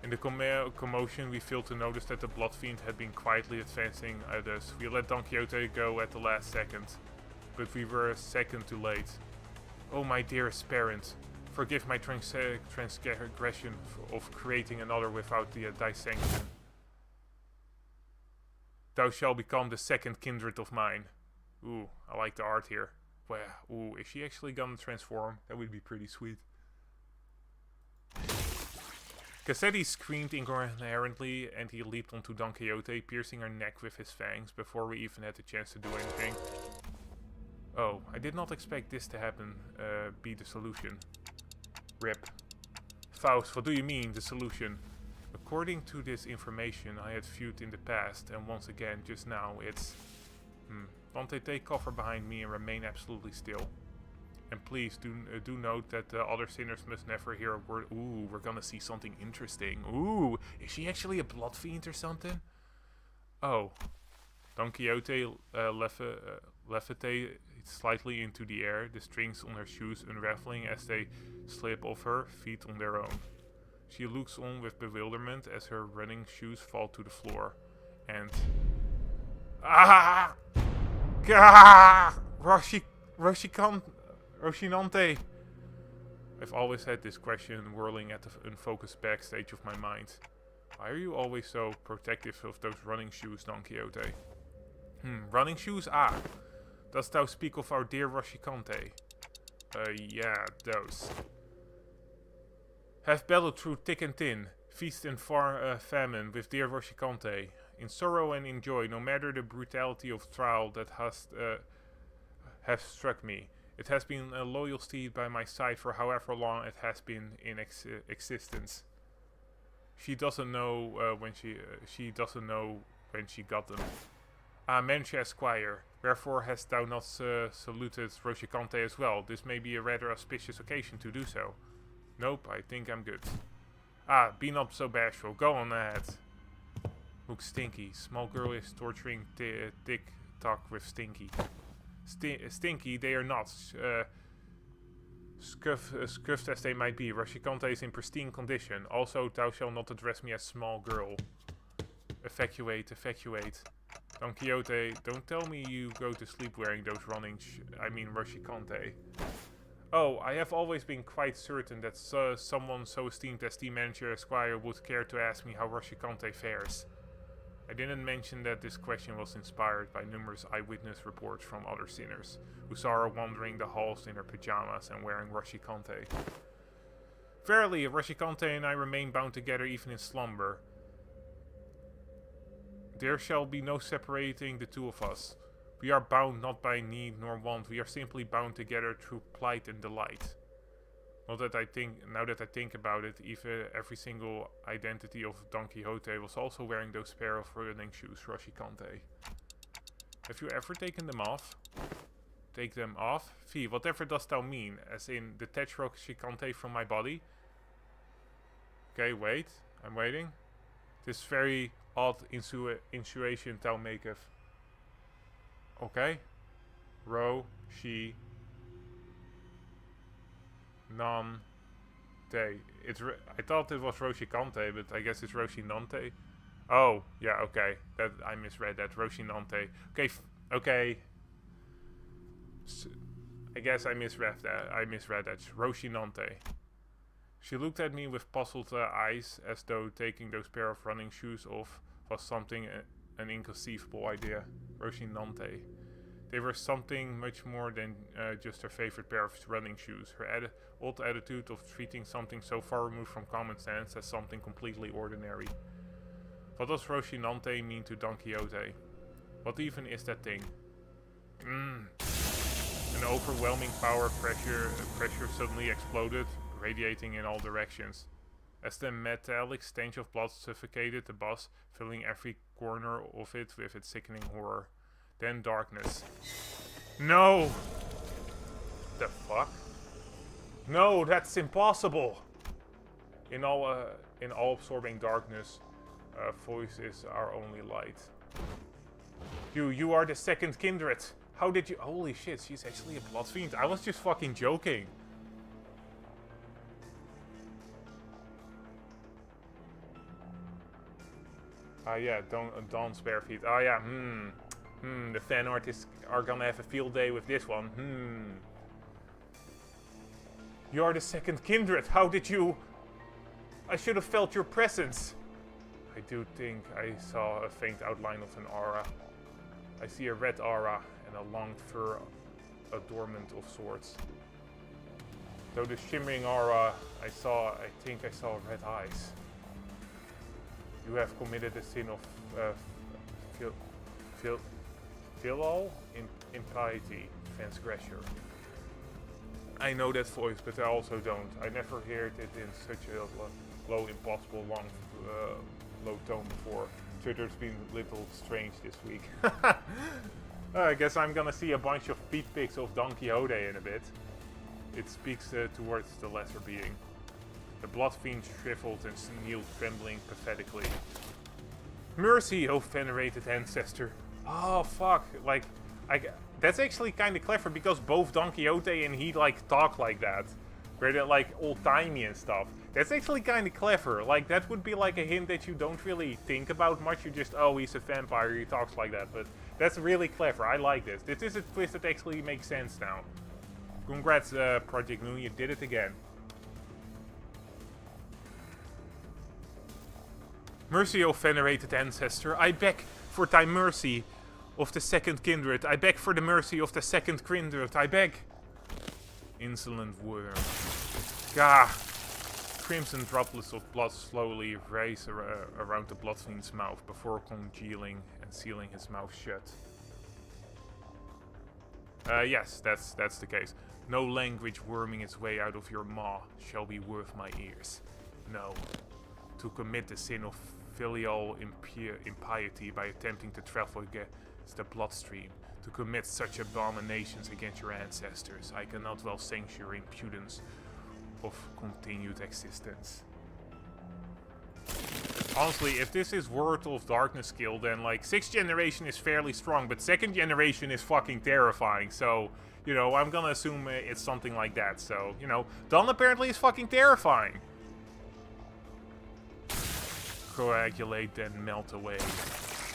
In the commotion, we failed to notice that the Blood Fiend had been quietly advancing at us. We let Don Quixote go at the last second, but we were a second too late. Oh, my dearest parent, forgive my transgression of creating another without thy sanction. Thou shalt become the second kindred of mine. Ooh, I like the art here. Well, ooh, is she actually gonna transform? That would be pretty sweet. Cassetti screamed incoherently and he leaped onto Don Quixote, piercing her neck with his fangs before we even had the chance to do anything. Oh, I did not expect this to happen, be the solution. Rip. Faust, what do you mean, the solution? According to this information I had viewed in the past, and once again, just now, it's... Dante, take cover behind me and remain absolutely still. And please, do note that the other sinners must never hear a word. Ooh, we're gonna see something interesting. Ooh, is she actually a blood fiend or something? Oh. Don Quixote levitated slightly into the air, the strings on her shoes unraveling as they slip off her feet on their own. She looks on with bewilderment as her running shoes fall to the floor. And... Ah! Gah! Roshinante! I've always had this question whirling at the unfocused backstage of my mind. Why are you always so protective of those running shoes, Don Quixote? Running shoes? Ah! Dost thou speak of our dear Roshicante? Yeah, those. Have battled through thick and thin, feast and famine with dear Roshicante. In sorrow and in joy, no matter the brutality of trial that has struck me. It has been a loyal steed by my side for however long it has been in existence. She doesn't know when she got them. Ah, Manager Esquire, wherefore hast thou not saluted Roshicante as well? This may be a rather auspicious occasion to do so. Nope, I think I'm good. Ah, be not so bashful. Go on ahead. Look, Stinky. Small girl is torturing tick-tock with Stinky. Stinky, they are not. Scuffed as they might be, Roshicante is in pristine condition. Also, thou shalt not address me as small girl. Evacuate. Don Quixote, don't tell me you go to sleep wearing those Roshicante. Oh, I have always been quite certain that someone so esteemed as the Manager Esquire would care to ask me how Roshicante fares. I didn't mention that this question was inspired by numerous eyewitness reports from other sinners, who saw her wandering the halls in her pajamas and wearing Roshicante. Verily, Roshicante and I remain bound together even in slumber. There shall be no separating the two of us. We are bound not by need nor want, we are simply bound together through plight and delight. Now that I think about it, even every single identity of Don Quixote was also wearing those pair of running shoes, Roshicante. Have you ever taken them off? Take them off? Fie, whatever dost thou mean? As in, detach Roshicante from my body? Okay, wait. I'm waiting. This very odd insinuation thou maketh. Okay. Nante. I thought it was Roshicante, but I guess it's Roshinante. Oh, yeah, okay. That I misread that. Roshinante. Okay, okay. I guess I misread that. Roshinante. She looked at me with puzzled eyes, as though taking those pair of running shoes off was something an inconceivable idea. Roshinante. They were something much more than just her favorite pair of running shoes. Her old attitude of treating something so far removed from common sense as something completely ordinary. What does Rocinante mean to Don Quixote? What even is that thing? An overwhelming pressure suddenly exploded, radiating in all directions. As the metallic stench of blood suffocated the boss, filling every corner of it with its sickening horror. Then darkness. No! The fuck? No, that's impossible! In all-absorbing darkness, voice is our only light. You are the second kindred. How did you... Holy shit, she's actually a blood fiend. I was just fucking joking. Ah yeah, Dawn's bare feet. Ah yeah, the fan artists are gonna have a field day with this one. You are the second kindred. How did you... I should have felt your presence. I do think I saw a faint outline of an aura. I see a red aura and a long fur adornment of sorts. Though the shimmering aura I think I saw red eyes. You have committed the sin of filial impiety, transgressor. I know that voice, but I also don't. I never heard it in such a low, impossible, low tone before. Twitter's been a little strange this week. I guess I'm gonna see a bunch of feet pics of Don Quixote in a bit. It speaks towards the lesser being. The blood fiend shriveled and kneeled, trembling pathetically. Mercy, O venerated ancestor. Oh fuck! Like, that's actually kind of clever because both Don Quixote and he like talk like that, where they're like old-timey and stuff. That's actually kind of clever. Like, that would be like a hint that you don't really think about much. You just, oh, he's a vampire, he talks like that. But that's really clever. I like this. This is a twist that actually makes sense now. Congrats, Project Moon, you did it again. Mercy, O venerated ancestor, I beg for thy mercy of the second kindred. I beg for the mercy of the second kindred. I beg. Insolent worm. Gah! Crimson droplets of blood slowly race around the bloodfiend's mouth before congealing and sealing his mouth shut. Yes, that's the case. No language worming its way out of your maw shall be worth my ears. No. To commit the sin of filial impiety by attempting to travel against the bloodstream, to commit such abominations against your ancestors, I cannot well sanction your impudence of continued existence. Honestly, if this is Word of Darkness skill, then like 6th generation is fairly strong, but 2nd generation is fucking terrifying. So, you know, I'm gonna assume it's something like that. So, you know, Dawn apparently is fucking terrifying. Coagulate, then melt away.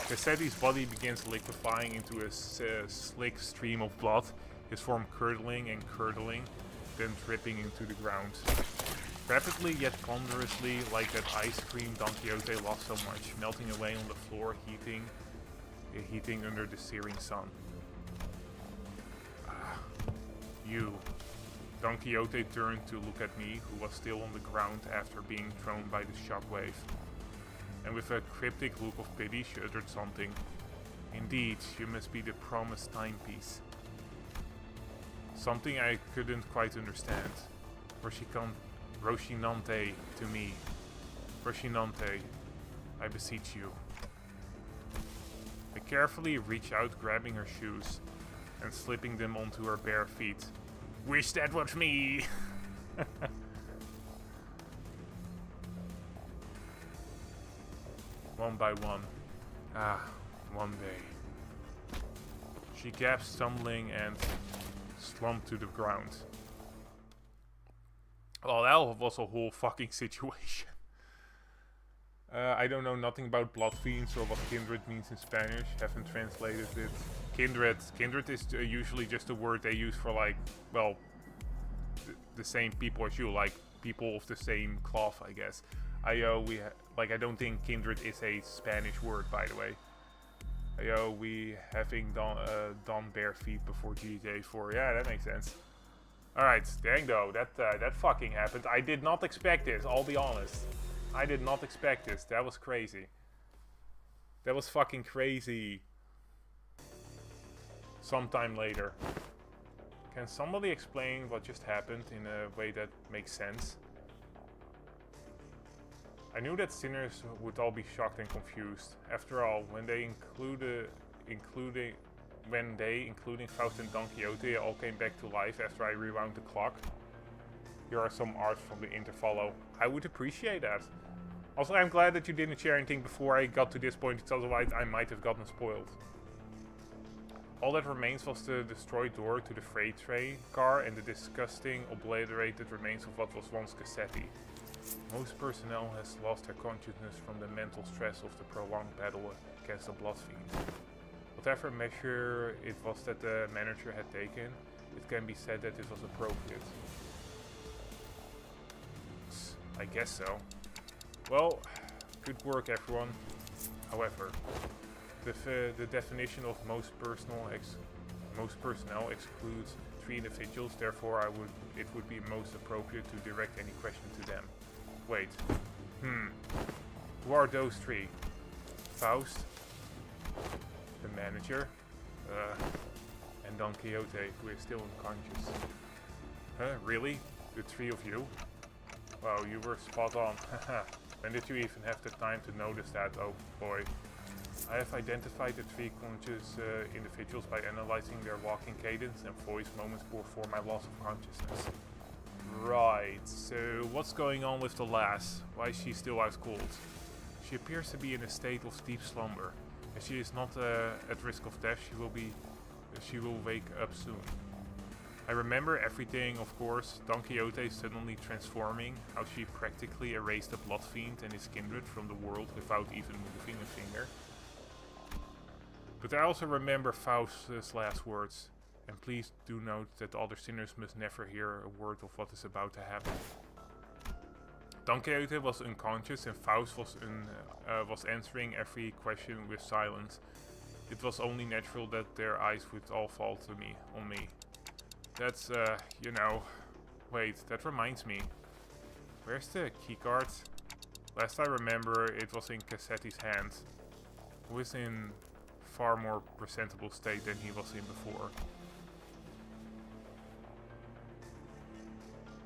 Cassetti's body begins liquefying into a slick stream of blood, his form curdling and curdling, then dripping into the ground. Rapidly yet ponderously, like that ice cream Don Quixote lost so much, melting away on the floor, heating under the searing sun. You. Don Quixote turned to look at me, who was still on the ground after being thrown by the shockwave. And with a cryptic look of pity, she uttered something. Indeed, you must be the promised timepiece. Something I couldn't quite understand. Rocinante to me. Rocinante, I beseech you. I carefully reach out, grabbing her shoes and slipping them onto her bare feet. Wish that was me! One by one. One day. She gasped, stumbling, and slumped to the ground. Well, that was a whole fucking situation. I don't know nothing about blood fiends or what kindred means in Spanish. Haven't translated it. Kindred is usually just a word they use for, like, well, the same people as you, like people of the same cloth, I guess. I don't think kindred is a Spanish word, by the way. We having done bare feet before GTA 4. Yeah, that makes sense. Alright, dang though, that fucking happened. I did not expect this, I'll be honest. I did not expect this, that was crazy. That was fucking crazy. Sometime later. Can somebody explain what just happened in a way that makes sense? I knew that sinners would all be shocked and confused. After all, when they including Faust and Don Quixote, all came back to life after I rewound the clock. Here are some art from the interfollow. I would appreciate that. Also, I'm glad that you didn't share anything before I got to this point, because otherwise I might have gotten spoiled. All that remains was the destroyed door to the freight train car and the disgusting, obliterated remains of what was once Cassetti. Most personnel has lost their consciousness from the mental stress of the prolonged battle against the Blood Fiend. Whatever measure it was that the manager had taken, it can be said that it was appropriate. I guess so. Well, good work everyone. However, the definition of most personnel excludes 3 individuals, therefore it would be most appropriate to direct any question to them. Wait. Who are those 3? Faust, the manager, and Don Quixote, who is still unconscious. Huh? Really? The 3 of you? Wow, you were spot on. When did you even have the time to notice that? Oh boy. I have identified the 3 conscious individuals by analyzing their walking cadence and voice moments before my loss of consciousness. Right, so what's going on with the lass? Why is she still out cold? She appears to be in a state of deep slumber. As she is not at risk of death, she will wake up soon. I remember everything, of course. Don Quixote suddenly transforming, how she practically erased the Blood Fiend and his kindred from the world without even moving a finger. But I also remember Faust's last words. And please do note that other sinners must never hear a word of what is about to happen. Don Quixote was unconscious and Faust was answering every question with silence. It was only natural that their eyes would all fall on me. That's, you know... Wait, that reminds me. Where's the keycard? Last I remember, it was in Cassetti's hand. Who is in far more presentable state than he was in before.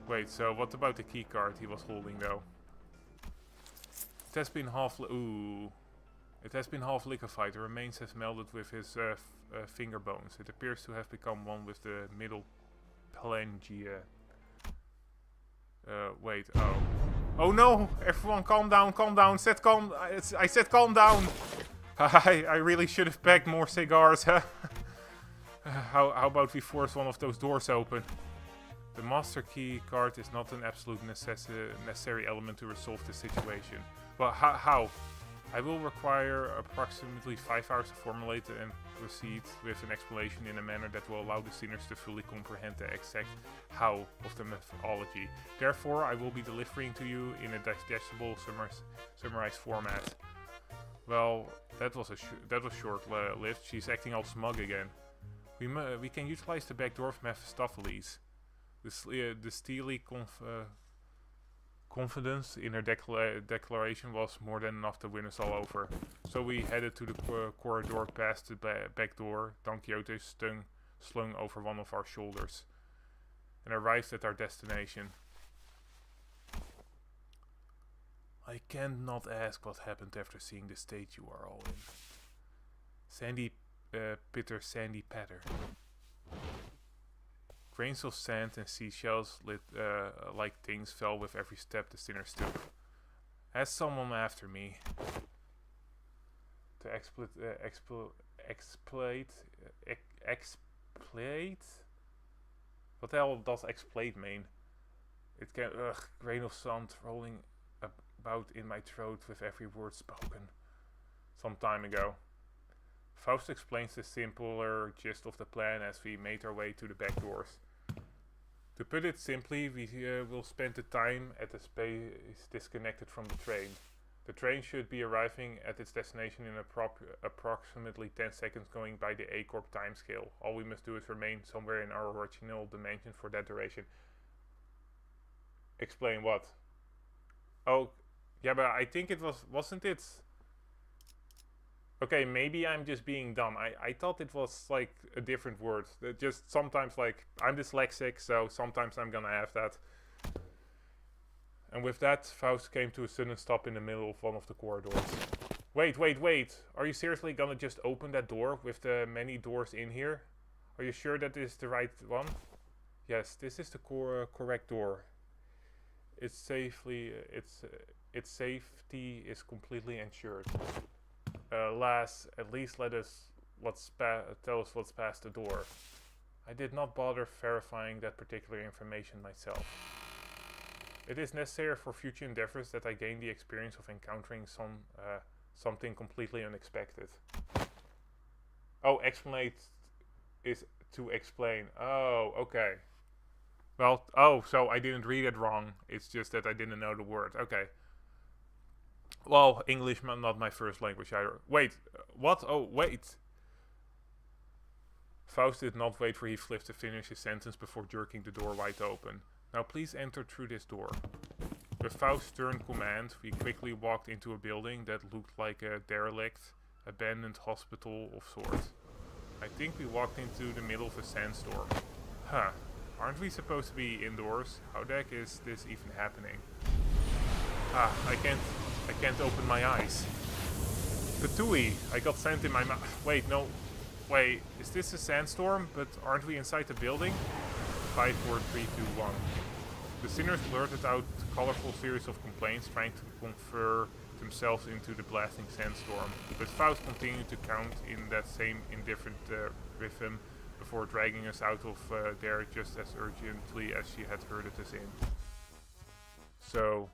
Wait, so what about the keycard he was holding though? It has been half liquefied. The remains has melded with his finger bones. It appears to have become one with the middle phalangia. Wait, oh. Oh no! Everyone calm down, calm down. I said calm down! I really should have packed more cigars, huh? How about we force one of those doors open? The master key card is not an absolute necessary element to resolve the situation. Well, how? I will require approximately 5 hours to formulate and proceed with an explanation in a manner that will allow the sinners to fully comprehend the exact how of the mythology. Therefore, I will be delivering to you in a digestible, summarized format. Well, that was short-lived. She's acting all smug again. We can utilize the back door of Mephistopheles. The steely confidence in her declaration was more than enough to win us all over. So we headed to the corridor past the back door, Don Quixote slung over one of our shoulders, and arrived at our destination. I cannot ask what happened after seeing the state you are all in. Sandy Patter. Grains of sand and seashells like things fell with every step the sinners took. As someone after me to exploit. What the hell does exploit mean? It can grain of sand rolling about in my throat with every word spoken. Some time ago. Faust explains the simpler gist of the plan as we made our way to the back doors. To put it simply, we will spend the time at the space disconnected from the train. The train should be arriving at its destination in approximately 10 seconds going by the A-Corp timescale. All we must do is remain somewhere in our original dimension for that duration. Explain what? Oh, yeah, but I think it wasn't it? Okay, maybe I'm just being dumb. I thought it was like a different word. Just sometimes, like, I'm dyslexic, so sometimes I'm gonna have that. And with that, Faust came to a sudden stop in the middle of one of the corridors. Wait, wait, wait. Are you seriously gonna just open that door with the many doors in here? Are you sure that this is the right one? Yes, this is the correct door. Its safety is completely ensured. Lass, at least tell us what's past the door. I did not bother verifying that particular information myself. It is necessary for future endeavors that I gain the experience of encountering something completely unexpected. Oh, explanate is to explain. Oh, okay. Well, oh, so I didn't read it wrong. It's just that I didn't know the word. Okay. Well, English not my first language either. Wait, what? Oh, wait. Faust did not wait for Heathcliff to finish his sentence before jerking the door wide open. Now please enter through this door. With Faust's stern command, we quickly walked into a building that looked like a derelict, abandoned hospital of sorts. I think we walked into the middle of a sandstorm. Huh. Aren't we supposed to be indoors? How the heck is this even happening? Ah, I can't open my eyes. Patooey! I got sand in my mouth. Wait, no. Wait, is this a sandstorm? But aren't we inside the building? 5, 4, 3, 2, 1. The sinners blurted out a colorful series of complaints, trying to confer themselves into the blasting sandstorm. But Faust continued to count in that same indifferent rhythm before dragging us out of there just as urgently as she had herded us in. So,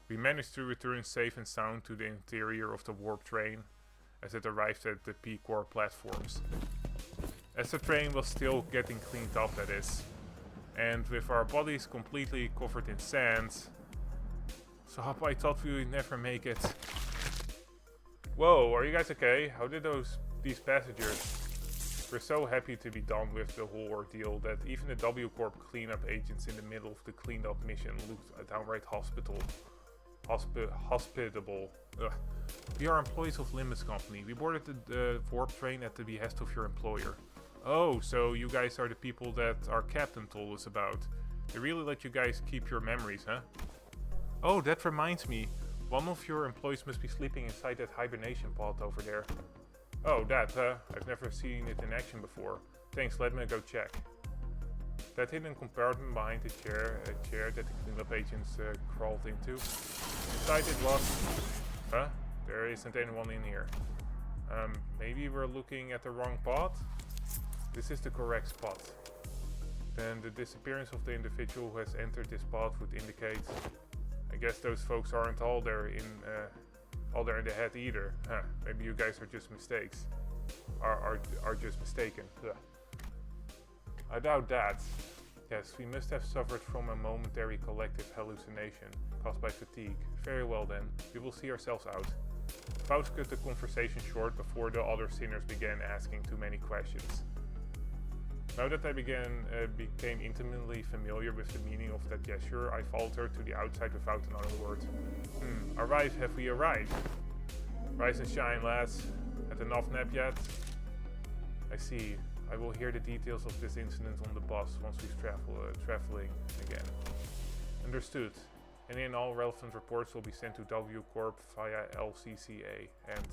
we managed to return safe and sound to the interior of the warp train as it arrived at the P-Core platforms. As the train was still getting cleaned up, that is, and with our bodies completely covered in sand, so I thought we would never make it. Whoa, are you guys okay? How did these passengers? We're so happy to be done with the whole ordeal that even the W Corp cleanup agents in the middle of the cleanup mission looked downright hospitable. Ugh. We are employees of Limbus Company. We boarded the warp train at the behest of your employer. Oh, so you guys are the people that our captain told us about. They really let you guys keep your memories, huh? Oh, that reminds me. One of your employees must be sleeping inside that hibernation pod over there. Oh, that, huh? I've never seen it in action before. Thanks, let me go check. That hidden compartment behind the chair, a chair that the cleanup agents crawled into. Inside it was... Huh? There isn't anyone in here. Maybe we're looking at the wrong pod? This is the correct spot. Then the disappearance of the individual who has entered this pod would indicate... I guess those folks aren't all there in the head either. Huh, maybe you guys are just mistakes. Are just mistaken. Ugh. I doubt that. Yes, we must have suffered from a momentary collective hallucination caused by fatigue. Very well then, we will see ourselves out. Faust cut the conversation short before the other sinners began asking too many questions. Now that I became intimately familiar with the meaning of that gesture, I followed her to the outside without another word. Have we arrived? Rise and shine, lads. Had enough nap yet? I see. I will hear the details of this incident on the bus once we're traveling again. Understood. And in all relevant reports will be sent to W Corp via LCCA. And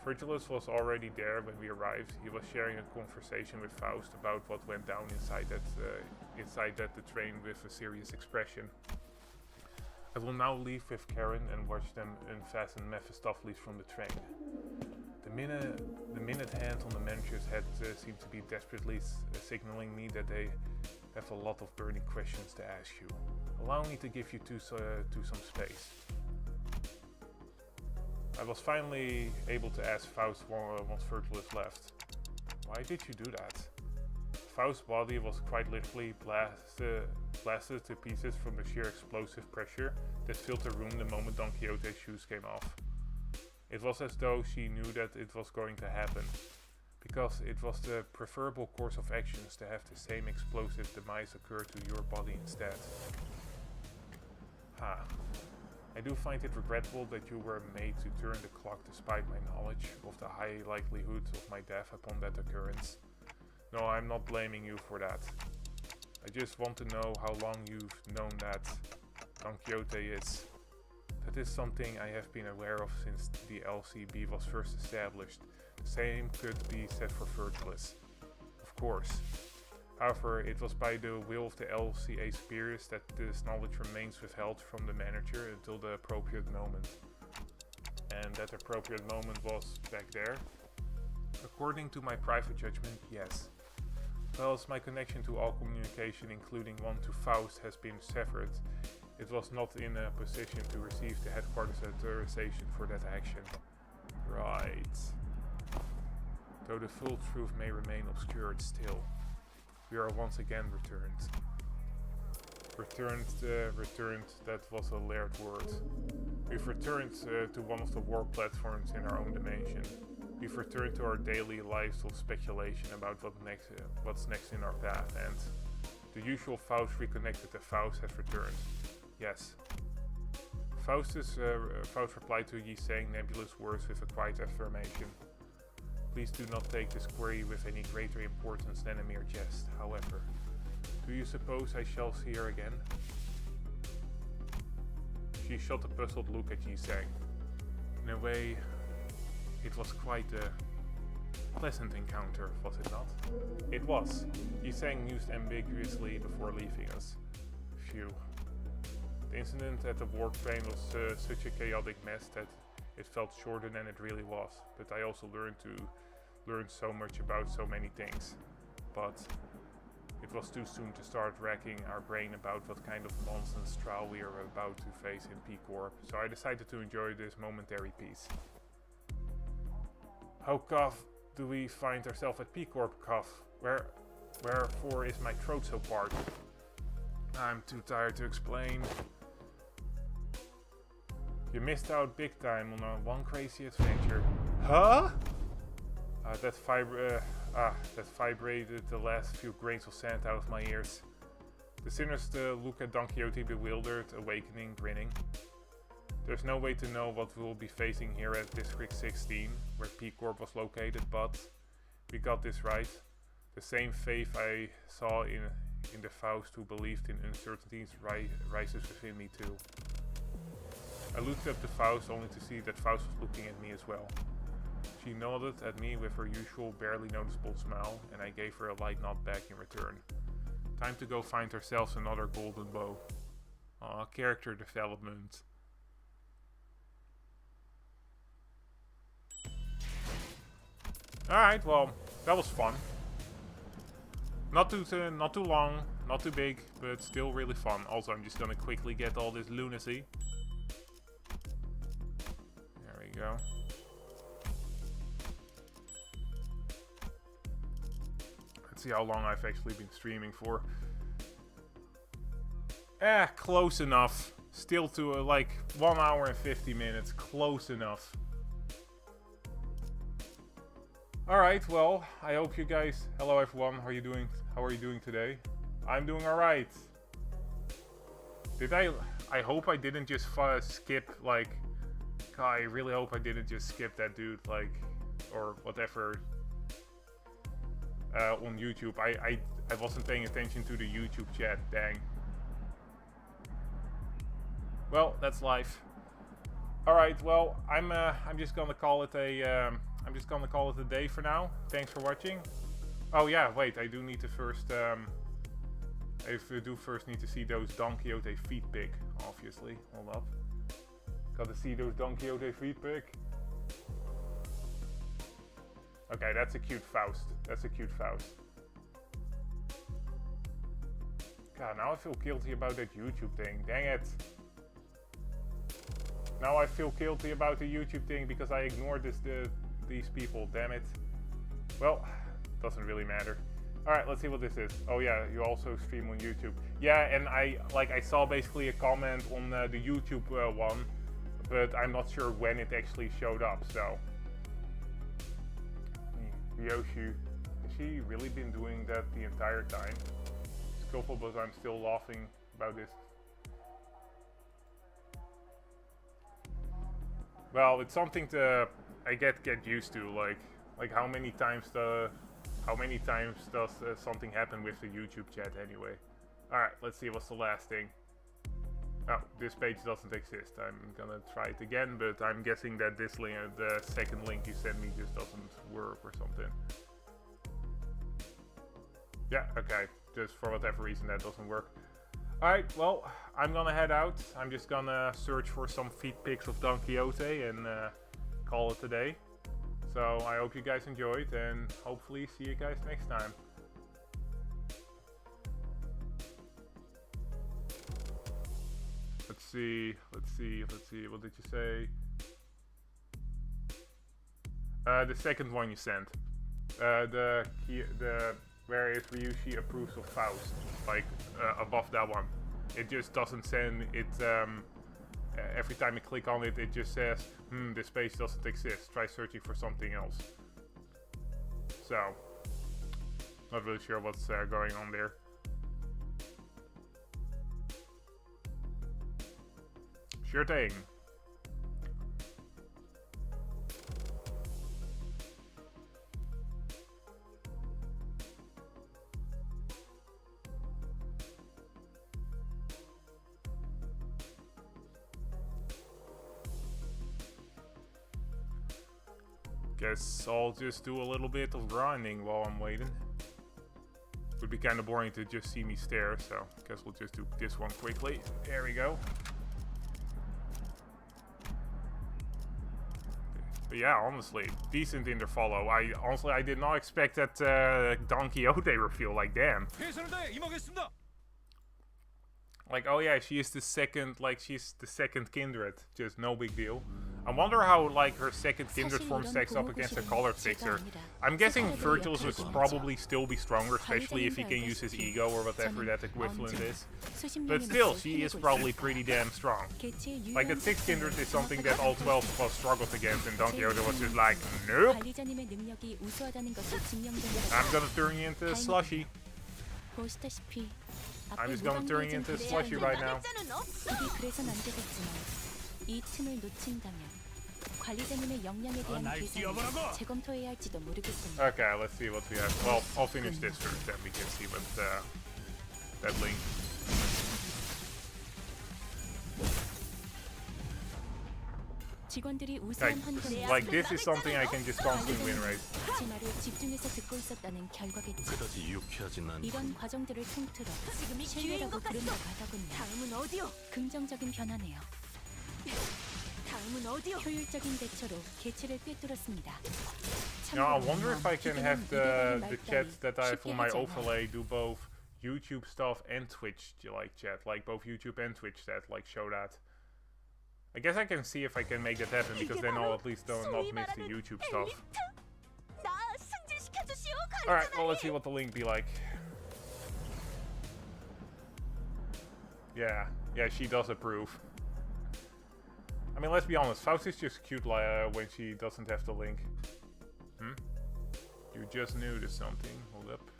Virgilus was already there when we arrived. He was sharing a conversation with Faust about what went down inside the train with a serious expression. I will now leave with Karen and watch them unfasten Mephistopheles from the train. The minute hand on the manager's head seemed to be desperately signaling me that they have a lot of burning questions to ask you. Allow me to give you to some space. I was finally able to ask Faust once Virgilus left. Why did you do that? Faust's body was quite literally blasted to pieces from the sheer explosive pressure that filled the room the moment Don Quixote's shoes came off. It was as though she knew that it was going to happen, because it was the preferable course of actions to have the same explosive demise occur to your body instead. I do find it regrettable that you were made to turn the clock despite my knowledge of the high likelihood of my death upon that occurrence. No, I'm not blaming you for that. I just want to know how long you've known that Don Quixote is. That is something I have been aware of since the LCB was first established. The same could be said for Virgilus, of course. However, it was by the will of the LCA superiors that this knowledge remains withheld from the manager until the appropriate moment. And that appropriate moment was back there? According to my private judgment, yes. Whilst my connection to all communication, including one to Faust, has been severed, it was not in a position to receive the headquarters authorization for that action. Right. Though the full truth may remain obscured still. We are once again returned. Returned, that was a layered word. We've returned to one of the war platforms in our own dimension. We've returned to our daily lives of speculation about what's next in our path, and the usual Faust reconnected to Faust has returned. Yes. Faust replied to Yi saying nebulous words with a quiet affirmation. Please do not take this query with any greater importance than a mere jest, however. Do you suppose I shall see her again? She shot a puzzled look at Yi Sang. In a way, it was quite a pleasant encounter, was it not? It was. Yi Sang mused ambiguously before leaving us. Phew. The incident at the warp train was such a chaotic mess that it felt shorter than it really was, but I also learned so much about so many things. But it was too soon to start racking our brain about what kind of nonsense trial we are about to face in P-Corp, so I decided to enjoy this momentary peace. How do we find ourselves at P-Corp, Wherefore is my throat so parched? I'm too tired to explain. You missed out big time on one crazy adventure. Huh? That vibrated the last few grains of sand out of my ears. The sinners look at Don Quixote bewildered, awakening, grinning. There's no way to know what we'll be facing here at District 16, where P-Corp was located, but we got this right. The same faith I saw in the Faust who believed in uncertainties rises within me too. I looked up to Faust only to see that Faust was looking at me as well. She nodded at me with her usual barely noticeable smile, and I gave her a light nod back in return. Time to go find ourselves another golden bow. Aw, character development. Alright, well, that was fun. Not too long, not too big, but still really fun. Also, I'm just gonna quickly get all this lunacy. There we go. Let's see how long I've actually been streaming for. Close enough. Still to like 1 hour and 50 minutes. Close enough. Alright, well, I hope you guys... Hello everyone, how are you doing? How are you doing today? I'm doing alright. I hope I didn't just skip, like... God, I really hope I didn't just skip that dude, like... Or whatever... on YouTube. I wasn't paying attention to the YouTube chat, dang. Well, that's life. Alright, well, I'm just gonna call it a... I'm just gonna call it a day for now. Thanks for watching. Oh yeah, wait, I do need to first need to see those Don Quixote feet pic, obviously. Hold up. Gotta see those Don Quixote feet pic. Okay, that's a cute Faust. That's a cute Faust. God, now I feel guilty about that YouTube thing. Dang it. Now I feel guilty about the YouTube thing because I ignored these people, damn it. Well, doesn't really matter. Alright, let's see what this is. Oh yeah, you also stream on YouTube. Yeah, and I saw basically a comment on the YouTube one, but I'm not sure when it actually showed up, so. Yoshi, has she really been doing that the entire time? Skillful, but I'm still laughing about this. Well, it's something to I get used to. Like how many times does something happen with the YouTube chat anyway? All right, let's see what's the last thing. Oh, this page doesn't exist. I'm gonna try it again, but I'm guessing that this link, the second link you sent me, just doesn't work or something. Yeah, okay. Just for whatever reason that doesn't work. Alright, well, I'm gonna head out. I'm just gonna search for some feed pics of Don Quixote and call it a day. So I hope you guys enjoyed, and hopefully see you guys next time. Let's see, what did you say? The second one you sent. The where is Ryushi approves of Faust, like above that one. It just doesn't send it, every time you click on it, it just says, this page doesn't exist, try searching for something else. So, not really sure what's going on there. Sure thing. Guess I'll just do a little bit of grinding while I'm waiting. Would be kind of boring to just see me stare, so guess we'll just do this one quickly. There we go. But yeah, honestly, decent in the follow. I did not expect that Don Quixote reveal. Like, damn. Like, oh yeah, she is the second. Like, she's the second kindred. Just no big deal. I wonder how, like, her second kindred form stacks up against a colored fixer. I'm guessing Virgil's would probably still be stronger, especially if he can use his ego or whatever that equivalent is. But still, she is probably pretty damn strong. Like, that 6th kindred is something that all 12 of us struggled against, and Don Quixote was just like, nope! I'm gonna turn you into a slushy. I'm just gonna turn you into a slushy right now. Okay, let's see what we have. Well, I'll finish this first, then we can see what that link. Like this is something I can just constantly win race. 그다지 유쾌하진 않고 이런 과정들을 통틀어 신뢰라고 부른다고 하더군요. 긍정적인 변화네요. 효율적인 대처로 개체를 꿰뚫었습니다. Now I wonder if I can have the chats that I have on my overlay do both YouTube stuff and Twitch like chat, like both YouTube and Twitch chat, like show that. I guess I can see if I can make that happen, because then I'll at least not miss the YouTube stuff. Alright, well, let's see what the link be like. Yeah, she does approve. I mean, let's be honest, Faust is just cute when she doesn't have the link. You just noticed something. Hold up.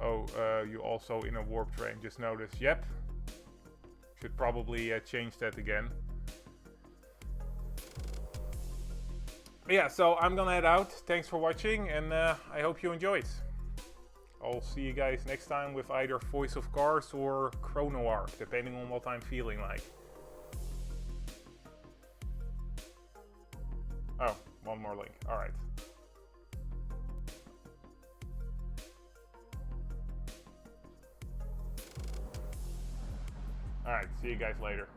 Oh, you also in a warp train, just noticed. Yep. Should probably change that again. But yeah, so I'm gonna head out. Thanks for watching, and I hope you enjoyed. I'll see you guys next time with either Voice of Cars or Chrono Arc, depending on what I'm feeling like. Oh, one more link. Alright. Alright, see you guys later.